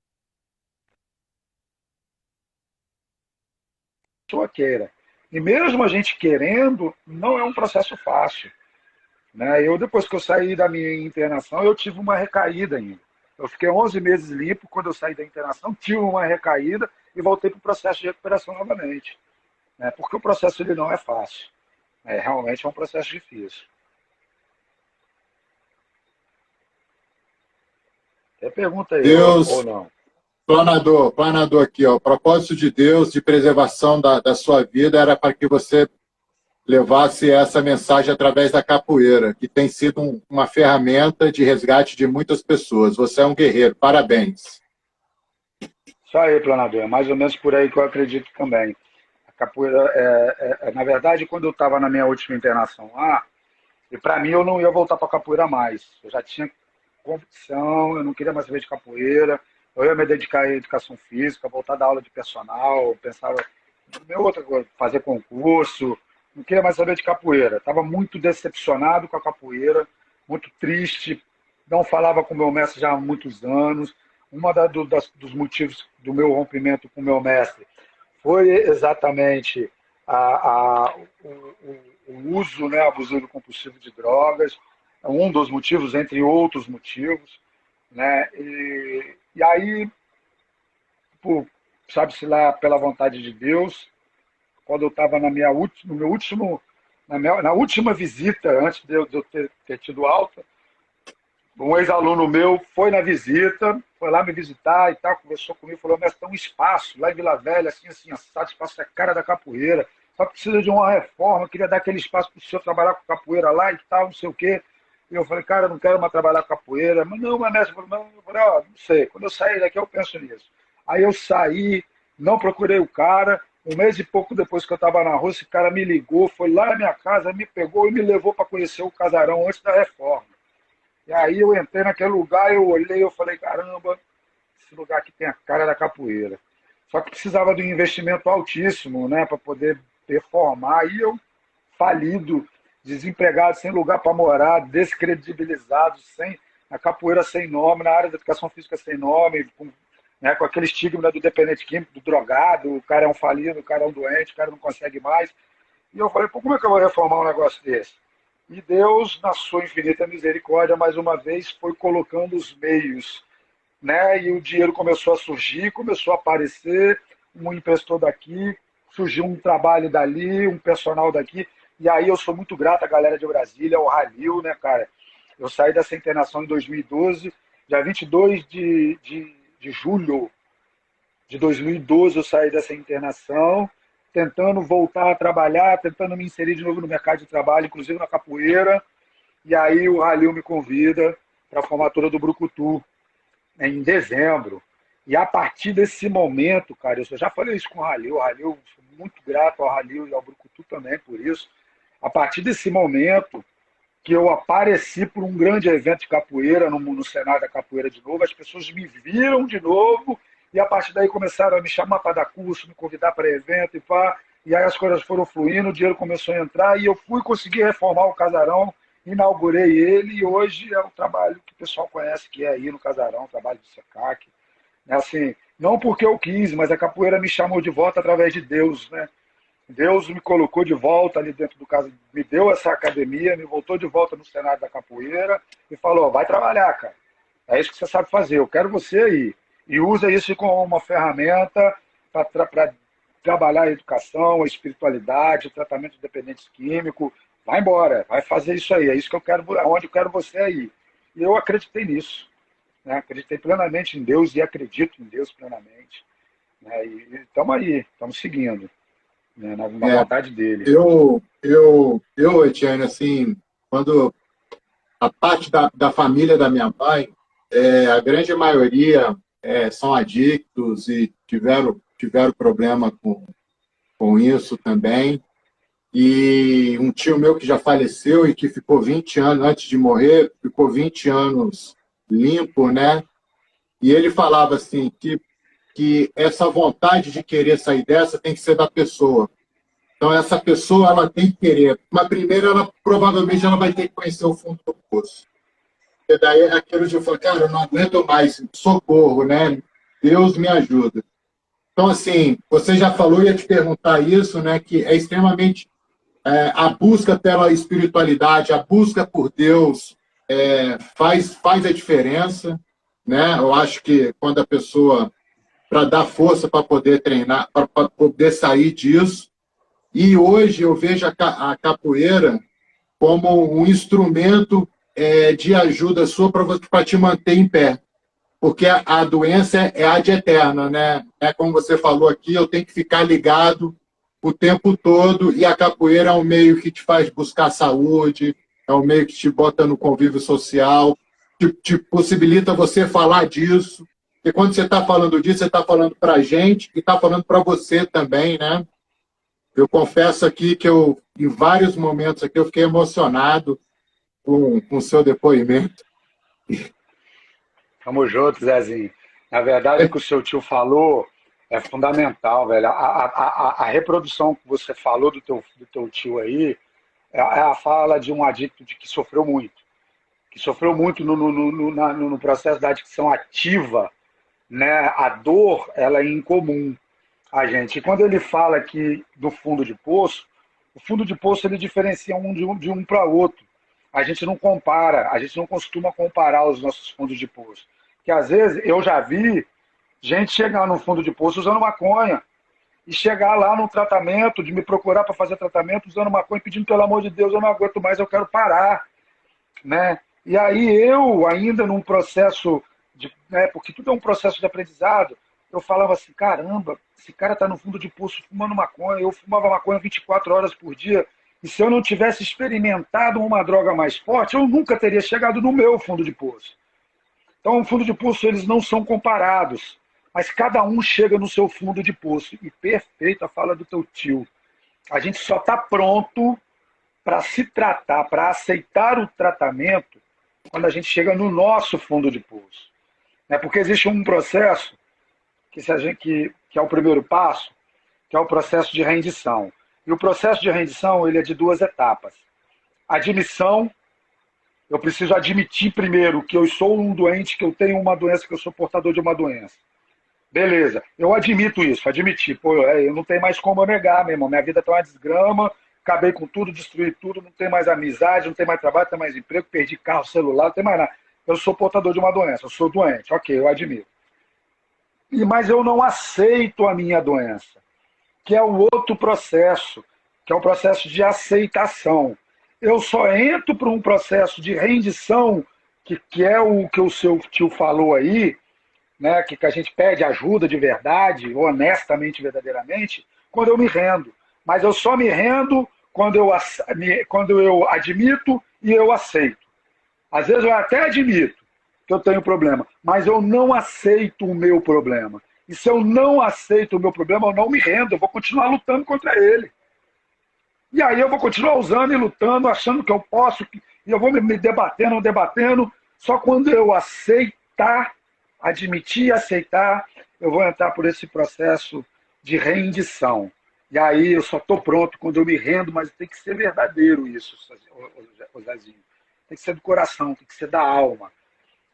Speaker 2: pessoa queira. E mesmo a gente querendo, não é um processo fácil. Né? Depois que eu saí da minha internação, eu tive uma recaída ainda. Eu fiquei 11 meses limpo, quando eu saí da internação, tive uma recaída e voltei para o processo de recuperação novamente. Né? Porque o processo ele não é fácil. Realmente é um processo difícil. Tem pergunta aí, ou
Speaker 1: Deus,
Speaker 2: não?
Speaker 1: planador aqui, ó. O propósito de Deus de preservação da sua vida era para que você levasse essa mensagem através da capoeira, que tem sido uma ferramenta de resgate de muitas pessoas. Você é um guerreiro, parabéns.
Speaker 2: Isso aí, planador. É mais ou menos por aí que eu acredito também. A capoeira, na verdade, quando eu estava na minha última internação lá, e para mim eu não ia voltar para capoeira mais. Eu já tinha convicção, eu não queria mais saber de capoeira. Eu ia me dedicar à educação física, voltar a dar aula de personal, eu pensava em outra coisa, fazer concurso. Não queria mais saber de capoeira. Estava muito decepcionado com a capoeira, muito triste. Não falava com o meu mestre já há muitos anos. Dos motivos do meu rompimento com o meu mestre foi exatamente o, o uso, né, abusivo compulsivo de drogas, um dos motivos, entre outros motivos, né? E aí, sabe-se lá, pela vontade de Deus, quando eu estava no meu último, na última visita, antes de eu ter tido alta, um ex-aluno meu foi na visita, foi lá me visitar e tal, conversou comigo, falou, mas tem um espaço lá em Vila Velha, assim, assim, esse espaço é cara da capoeira, só precisa de uma reforma, queria dar aquele espaço para o senhor trabalhar com capoeira lá e tal, não sei o quê. E eu falei, cara, eu não quero mais trabalhar com capoeira. Mas não, mas mestre, eu falei, ó, não sei, quando eu sair daqui eu penso nisso. Aí eu saí, não procurei o cara, um mês e pouco depois que eu estava na rua, esse cara me ligou, foi lá na minha casa, me pegou e me levou para conhecer o casarão antes da reforma. E aí eu entrei naquele lugar, eu olhei, eu falei, caramba, esse lugar aqui tem a cara da capoeira. Só que precisava de um investimento altíssimo, né, para poder reformar. E eu, falido, desempregado, sem lugar para morar, descredibilizado, sem a capoeira sem nome, na área da educação física sem nome, com aquele estigma do dependente químico, do drogado, o cara é um falido, o cara é um doente, o cara não consegue mais. E eu falei, pô, como é que eu vou reformar um negócio desse? E Deus, na sua infinita misericórdia, mais uma vez, foi colocando os meios, né? E o dinheiro começou a surgir, começou a aparecer, um emprestou daqui, surgiu um trabalho dali, um personal daqui. E aí eu sou muito grato à galera de Brasília, ao Ralil, né, cara? Eu saí dessa internação em 2012, dia 22 de julho de 2012 eu saí dessa internação, tentando voltar a trabalhar, tentando me inserir de novo no mercado de trabalho, inclusive na capoeira. E aí o Ralil me convida para a formatura do Brucutu, em dezembro. E a partir desse momento, cara, eu já falei isso com o Ralil, sou muito grato ao Ralil e ao Brucutu também por isso. A partir desse momento que eu apareci por um grande evento de capoeira, no cenário da capoeira de novo, as pessoas me viram de novo e a partir daí começaram a me chamar para dar curso, me convidar para evento e pá. E aí as coisas foram fluindo, o dinheiro começou a entrar e eu fui conseguir reformar o casarão, inaugurei ele e hoje é o trabalho que o pessoal conhece, que é aí no casarão, o trabalho do SECAC. É assim, não porque eu quis, mas a capoeira me chamou de volta através de Deus, né? Deus me colocou de volta ali dentro do caso, me deu essa academia, me voltou de volta no cenário da capoeira e falou, vai trabalhar, cara. É isso que você sabe fazer, eu quero você aí. E usa isso como uma ferramenta para trabalhar a educação, a espiritualidade, o tratamento de dependentes químicos. Vai embora, vai fazer isso aí, é isso que eu quero, onde eu quero você aí. E eu acreditei nisso, né? Acreditei plenamente em Deus e acredito em Deus plenamente. Né? E estamos aí, estamos seguindo, né? Na
Speaker 1: É,
Speaker 2: vontade dele.
Speaker 1: Etienne, assim, quando a parte da família da minha mãe, a grande maioria são adictos e tiveram problema com isso também. E um tio meu que já faleceu e que ficou 20 anos, antes de morrer, ficou 20 anos limpo, né? E ele falava assim, que essa vontade de querer sair dessa tem que ser da pessoa. Então, essa pessoa ela tem que querer. Mas primeiro, provavelmente, ela vai ter que conhecer o fundo do poço. E daí é aquilo de falar, cara, eu não aguento mais, socorro, né? Deus me ajuda. Então, assim, você já falou, ia te perguntar isso, né? Que é extremamente a busca pela espiritualidade, a busca por Deus faz a diferença, né? Eu acho que quando a pessoa, para dar força para poder treinar, para poder sair disso, e hoje eu vejo a capoeira como um instrumento de ajuda sua para te manter em pé. porque a doença é ad eterna, né? É como você falou aqui, eu tenho que ficar ligado o tempo todo, e a capoeira é um meio que te faz buscar saúde, é um meio que te bota no convívio social, te possibilita você falar disso, e quando você está falando disso, você está falando para a gente e está falando para você também, né? Eu confesso aqui que eu, em vários momentos aqui, eu fiquei emocionado com o seu depoimento.
Speaker 2: Tamo junto, Zezinho. Na verdade, o que o seu tio falou é fundamental, velho. A reprodução que você falou do teu tio aí é a fala de um adicto de que sofreu muito no processo da adicção ativa, né? A dor, ela é incomum a gente. E quando ele fala aqui do fundo de poço, o fundo de poço ele diferencia de um para outro. A gente não compara, a gente não costuma comparar os nossos fundos de poço. Que às vezes eu já vi gente chegar no fundo de poço usando maconha e chegar lá no tratamento, de me procurar para fazer tratamento usando maconha, pedindo pelo amor de Deus, eu não aguento mais, eu quero parar, né? E aí eu, ainda num processo né, porque tudo é um processo de aprendizado, eu falava assim, caramba, esse cara está no fundo de poço fumando maconha, eu fumava maconha 24 horas por dia, e se eu não tivesse experimentado uma droga mais forte, eu nunca teria chegado no meu fundo de poço. Então, o fundo de poço, eles não são comparados, mas cada um chega no seu fundo de poço. E perfeita a fala do teu tio. A gente só está pronto para se tratar, para aceitar o tratamento, quando a gente chega no nosso fundo de poço. Né? Porque existe um processo que, se a gente, que é o primeiro passo, que é o processo de rendição. E o processo de rendição ele é de duas etapas. Admissão, eu preciso admitir primeiro que eu sou um doente, que eu tenho uma doença, que eu sou portador de uma doença. Beleza, eu admito isso, admiti. Pô, eu não tenho mais como eu negar, meu irmão. Minha vida tá uma desgrama, acabei com tudo, destruí tudo, não tem mais amizade, não tem mais trabalho, não tem mais emprego, perdi carro, celular, não tem mais nada. Eu sou portador de uma doença, eu sou doente, ok, eu admito. Mas eu não aceito a minha doença, que é o outro processo, que é o processo de aceitação. Eu só entro para um processo de rendição, que é o que o seu tio falou aí, né, que a gente pede ajuda de verdade, honestamente, verdadeiramente, quando eu me rendo. Mas eu só me rendo quando eu admito e eu aceito. Às vezes eu até admito que eu tenho problema, mas eu não aceito o meu problema. E se eu não aceito o meu problema, eu não me rendo, eu vou continuar lutando contra ele. E aí eu vou continuar usando e lutando, achando que eu posso, e eu vou me debatendo, só quando eu aceitar, admitir e aceitar, eu vou entrar por esse processo de rendição. E aí eu só estou pronto quando eu me rendo, mas tem que ser verdadeiro isso, Zezinho. Tem que ser do coração, tem que ser da alma.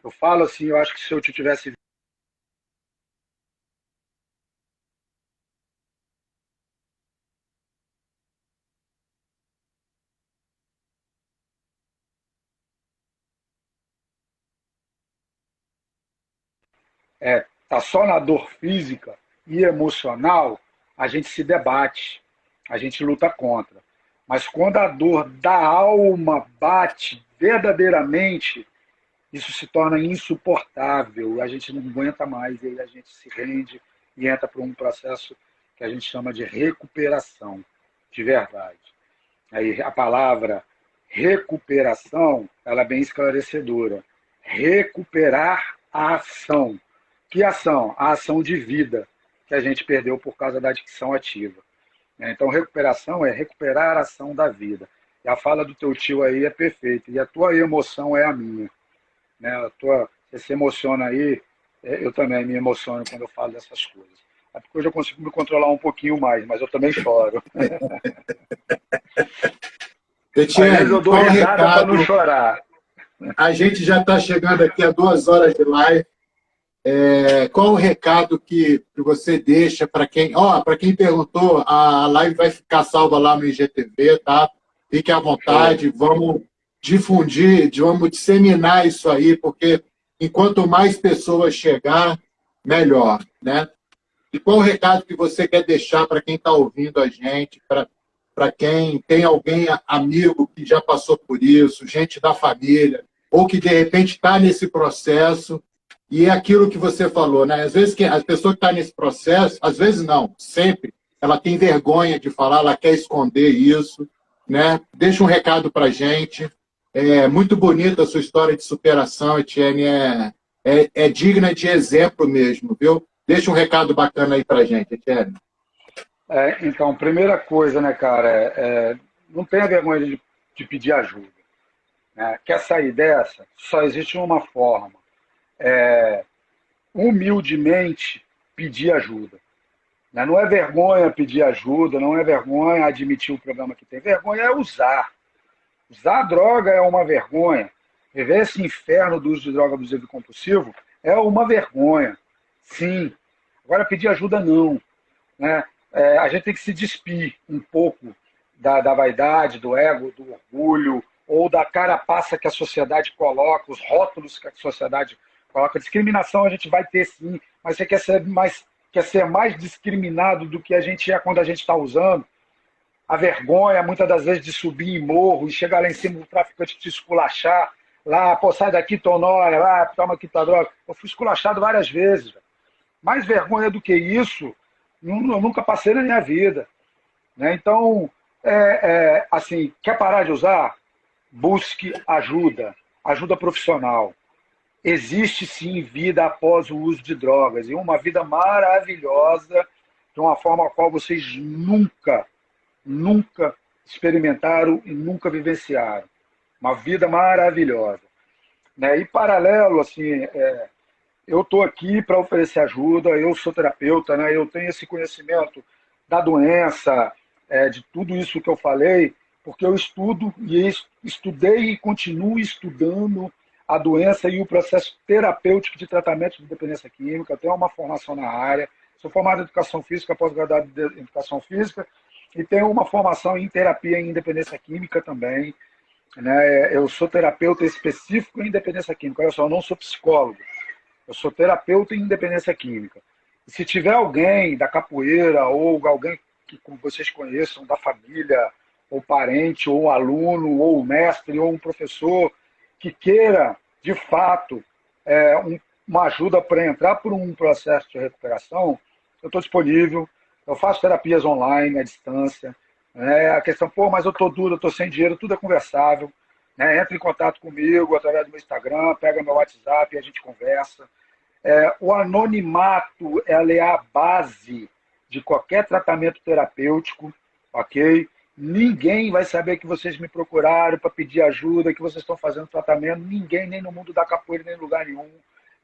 Speaker 2: Eu falo assim, eu acho que se eu te tivesse tá só na dor física e emocional, a gente se debate, a gente luta contra. Mas quando a dor da alma bate verdadeiramente, isso se torna insuportável, a gente não aguenta mais, e aí a gente se rende e entra para um processo que a gente chama de recuperação, de verdade. Aí a palavra recuperação, ela é bem esclarecedora. Recuperar a ação. Que ação? A ação de vida que a gente perdeu por causa da adicção ativa. Então, recuperação é recuperar a ação da vida. E a fala do teu tio aí é perfeita. E a tua emoção é a minha. Você se emociona aí, eu também me emociono quando eu falo dessas coisas. É porque hoje eu consigo me controlar um pouquinho mais, mas eu também choro. Às vezes eu
Speaker 1: Etienne,
Speaker 2: dou
Speaker 1: qual o
Speaker 2: risada para não
Speaker 1: recado?
Speaker 2: chorar.
Speaker 1: A gente já está chegando aqui a 2 horas de live. Qual o recado que você deixa para quem... para quem perguntou, a live vai ficar salva lá no IGTV, tá? Fique à vontade, vamos difundir, vamos disseminar isso aí, porque enquanto mais pessoas chegar, melhor, né? E qual o recado que você quer deixar para quem está ouvindo a gente, para quem tem alguém, amigo, que já passou por isso, gente da família, ou que de repente está nesse processo E é aquilo que você falou, né? Às vezes a pessoa que está nesse processo, às vezes não, sempre, ela tem vergonha de falar, ela quer esconder isso, né? Deixa um recado para a gente. É muito bonita a sua história de superação, Etienne, é digna de exemplo mesmo, viu? Deixa um recado bacana aí para a gente, Etienne.
Speaker 2: Então, primeira coisa, né, cara, não tenha vergonha de pedir ajuda. Né? Quer sair dessa? Só existe uma forma. Humildemente pedir ajuda. Né? Não é vergonha pedir ajuda, não é vergonha admitir o problema que tem. Vergonha é usar. Usar a droga é uma vergonha. Viver esse inferno do uso de droga abusivo e compulsivo é uma vergonha. Sim. Agora, pedir ajuda, não. Né? A gente tem que se despir um pouco da vaidade, do ego, do orgulho, ou da carapaça que a sociedade coloca, os rótulos que a sociedade coloca. Discriminação a gente vai ter sim, mas você quer ser mais discriminado do que a gente é quando a gente está usando. A vergonha, muitas das vezes, de subir em morro e chegar lá em cima do traficante te esculachar, lá, pô, sai daqui, tonóia, lá, toma aqui tua droga. Eu fui esculachado várias vezes. Mais vergonha do que isso, eu nunca passei na minha vida. Né? Então, assim, quer parar de usar? Busque ajuda, ajuda profissional. Existe sim vida após o uso de drogas, e uma vida maravilhosa, de uma forma a qual vocês nunca experimentaram e nunca vivenciaram. Uma vida maravilhosa. Né? E paralelo, assim, eu estou aqui para oferecer ajuda, eu sou terapeuta, né? Eu tenho esse conhecimento da doença, de tudo isso que eu falei, porque eu estudo e estudei e continuo estudando a doença e o processo terapêutico de tratamento de dependência química. Eu tenho uma formação na área, sou formado em educação física, pós-graduado em educação física, e tenho uma formação em terapia em independência química também. Né? Eu sou terapeuta específico em independência química, olha só, eu não sou psicólogo. Eu sou terapeuta em independência química. E se tiver alguém da capoeira ou alguém que vocês conheçam, da família, ou parente, ou aluno, ou mestre, ou um professor, que queira, de fato, uma ajuda para entrar por um processo de recuperação, eu estou disponível. Eu faço terapias online, à distância. Né? A questão, pô, mas eu estou duro, eu estou sem dinheiro, tudo é conversável. Né? Entra em contato comigo através do meu Instagram, pega meu WhatsApp e a gente conversa. O anonimato ela é a base de qualquer tratamento terapêutico, ok? Ninguém vai saber que vocês me procuraram para pedir ajuda, que vocês estão fazendo tratamento, ninguém, nem no mundo da capoeira, nem em lugar nenhum.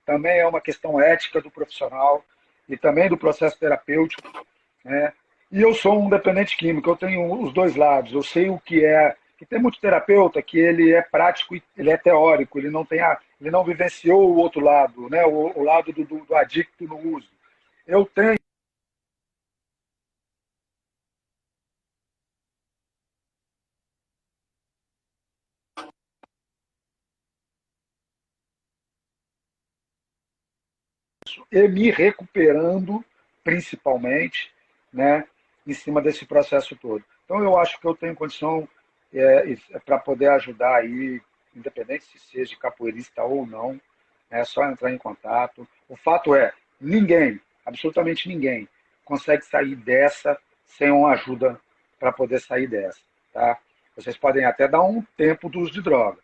Speaker 2: Também é uma questão ética do profissional e também do processo terapêutico. Né? E eu sou um dependente químico, eu tenho os dois lados, eu sei o que é. Que tem muito terapeuta que ele é prático e ele é teórico, ele não vivenciou o outro lado, né? O lado do adicto no uso. Eu tenho e me recuperando, principalmente, né? Em cima desse processo todo. Então eu acho que eu tenho condição para poder ajudar aí, independente se seja capoeirista ou não, é só entrar em contato. O fato é, ninguém, absolutamente ninguém, consegue sair dessa sem uma ajuda para poder sair dessa. Tá? Vocês podem até dar um tempo do uso de droga,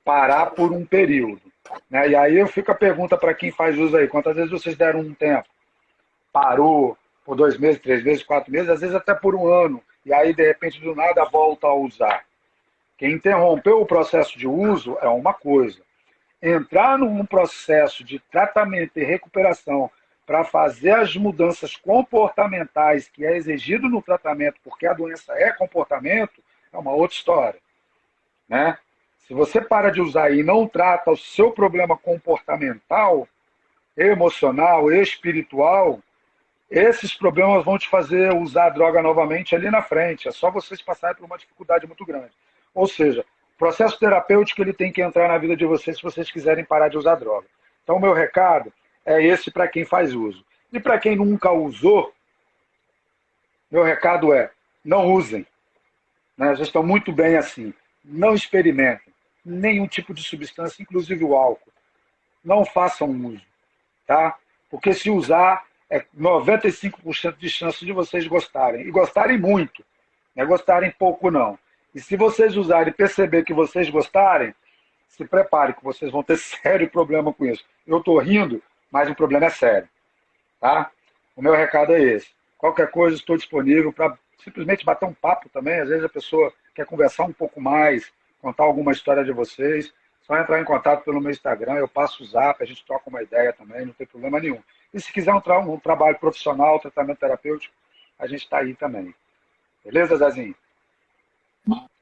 Speaker 2: parar por um período. Né? E aí eu fico a pergunta para quem faz uso aí, quantas vezes vocês deram um tempo? Parou por 2 meses, 3 meses, 4 meses, às vezes até por um ano, e aí de repente do nada volta a usar. Quem interrompeu o processo de uso é uma coisa. Entrar num processo de tratamento e recuperação para fazer as mudanças comportamentais que é exigido no tratamento, porque a doença é comportamento, é uma outra história. Né? Se você para de usar e não trata o seu problema comportamental, emocional, espiritual, esses problemas vão te fazer usar a droga novamente ali na frente. É só vocês passarem por uma dificuldade muito grande. Ou seja, o processo terapêutico ele tem que entrar na vida de vocês se vocês quiserem parar de usar droga. Então, o meu recado é esse para quem faz uso. E para quem nunca usou, meu recado é: não usem. Né? Já estão muito bem assim. Não experimentem nenhum tipo de substância, inclusive o álcool. Não façam uso. tá? Porque se usar, é 95% de chance de vocês gostarem. E gostarem muito, não é gostarem pouco, não. E se vocês usarem e perceber que vocês gostarem, se prepare, que vocês vão ter sério problema com isso. Eu estou rindo, mas o problema é sério, tá? O meu recado é esse. Qualquer coisa, estou disponível para simplesmente bater um papo também. Às vezes a pessoa quer conversar um pouco mais, contar alguma história de vocês. Só entrar em contato pelo meu Instagram, eu passo o zap, a gente troca uma ideia também, não tem problema nenhum. E se quiser um trabalho profissional, tratamento terapêutico, a gente está aí também. Beleza, Zezinho?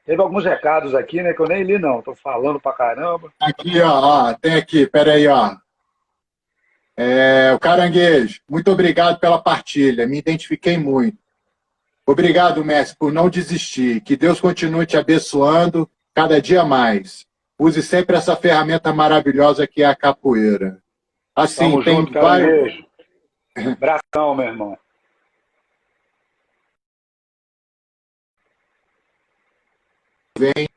Speaker 2: Teve alguns recados aqui, né, que eu nem li não, estou falando pra caramba.
Speaker 1: Aqui, ó, tem aqui, peraí, ó. O Caranguejo, muito obrigado pela partilha, me identifiquei muito. Obrigado, mestre, por não desistir. Que Deus continue te abençoando cada dia mais. Use sempre essa ferramenta maravilhosa que é a capoeira. Assim,
Speaker 2: Tamo
Speaker 1: tem
Speaker 2: junto,
Speaker 1: vários...
Speaker 2: Caranguejo. Abração, meu irmão.
Speaker 1: Vem.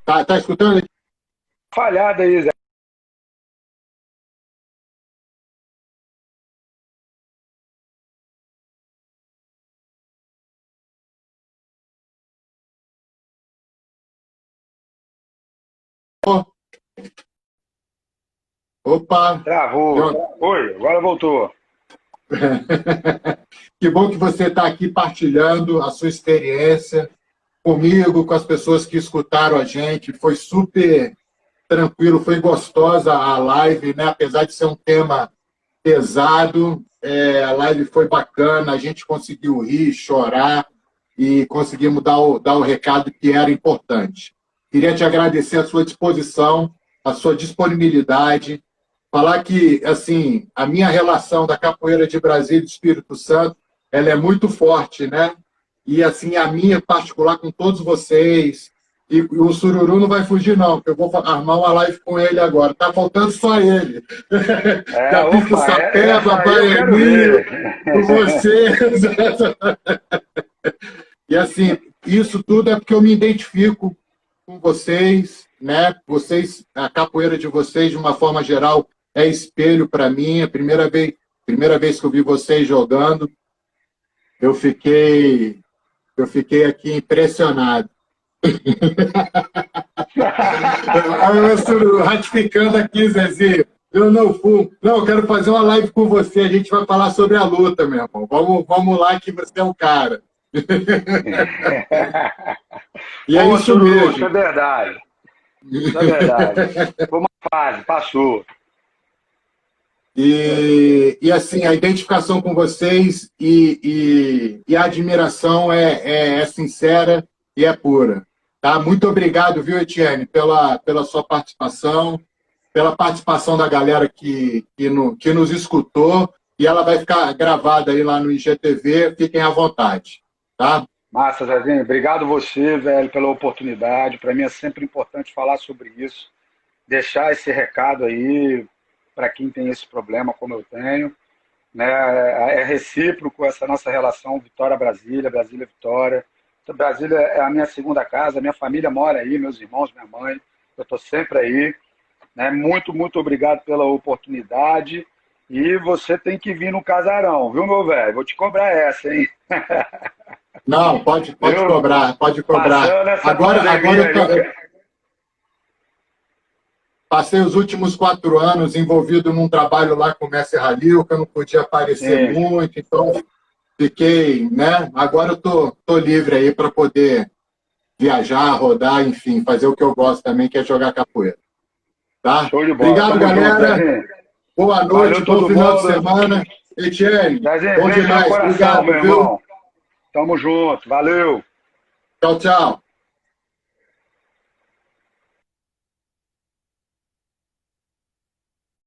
Speaker 1: Tá escutando?
Speaker 2: Falhada aí, Zé.
Speaker 1: Opa!
Speaker 2: Travou. Oi, agora voltou.
Speaker 1: Que bom que você está aqui partilhando a sua experiência comigo, com as pessoas que escutaram a gente. Foi super tranquilo, foi gostosa a live, né? Apesar de ser um tema pesado, a live foi bacana, a gente conseguiu rir, chorar e conseguimos dar o recado que era importante. Queria te agradecer a sua disposição, a sua disponibilidade, falar que, assim, a minha relação da capoeira de Brasília e do Espírito Santo, ela é muito forte, né? E, assim, a minha particular com todos vocês. E o Sururu não vai fugir, não, porque eu vou armar uma live com ele agora. Tá faltando só ele. Capítulo Sapeba, Baianinho, com vocês. E, assim, isso tudo é porque eu me identifico com vocês, né? Vocês, a capoeira de vocês, de uma forma geral, é espelho para mim. A primeira vez que eu vi vocês jogando, eu fiquei aqui impressionado. Ratificando aqui, Zezinho, eu não fumo. Não, eu quero fazer uma live com você. A gente vai falar sobre a luta, meu irmão. Vamos lá, que você é um cara. E é isso mesmo.
Speaker 2: Isso é verdade. Isso é verdade. Foi uma fase, passou.
Speaker 1: E assim, a identificação com vocês e a admiração é sincera e é pura. Tá? Muito obrigado, viu, Etienne, pela sua participação, pela participação da galera que nos escutou, e ela vai ficar gravada aí lá no IGTV, fiquem à vontade. Tá?
Speaker 2: Massa, Zezinho. Obrigado você, velho, pela oportunidade. Para mim é sempre importante falar sobre isso, deixar esse recado aí para quem tem esse problema, como eu tenho. Né? É recíproco essa nossa relação Vitória-Brasília, Brasília-Vitória. Brasília é a minha segunda casa, minha família mora aí, meus irmãos, minha mãe. Eu estou sempre aí. Né? Muito, muito obrigado pela oportunidade. E você tem que vir no casarão, viu, meu velho? Vou te cobrar essa, hein?
Speaker 1: Não, pode cobrar, pode cobrar. Agora eu passei os últimos 4 anos envolvido num trabalho lá com o Mestre Halil, que eu não podia aparecer muito, então fiquei, né? Agora eu tô livre aí para poder viajar, rodar, enfim, fazer o que eu gosto também, que é jogar capoeira. Tá?
Speaker 2: Show de bola.
Speaker 1: Obrigado, galera. Boa noite, bom final de semana. Etienne, bom demais. Obrigado,
Speaker 2: meu irmão. Tamo junto. Valeu.
Speaker 1: Tchau, tchau.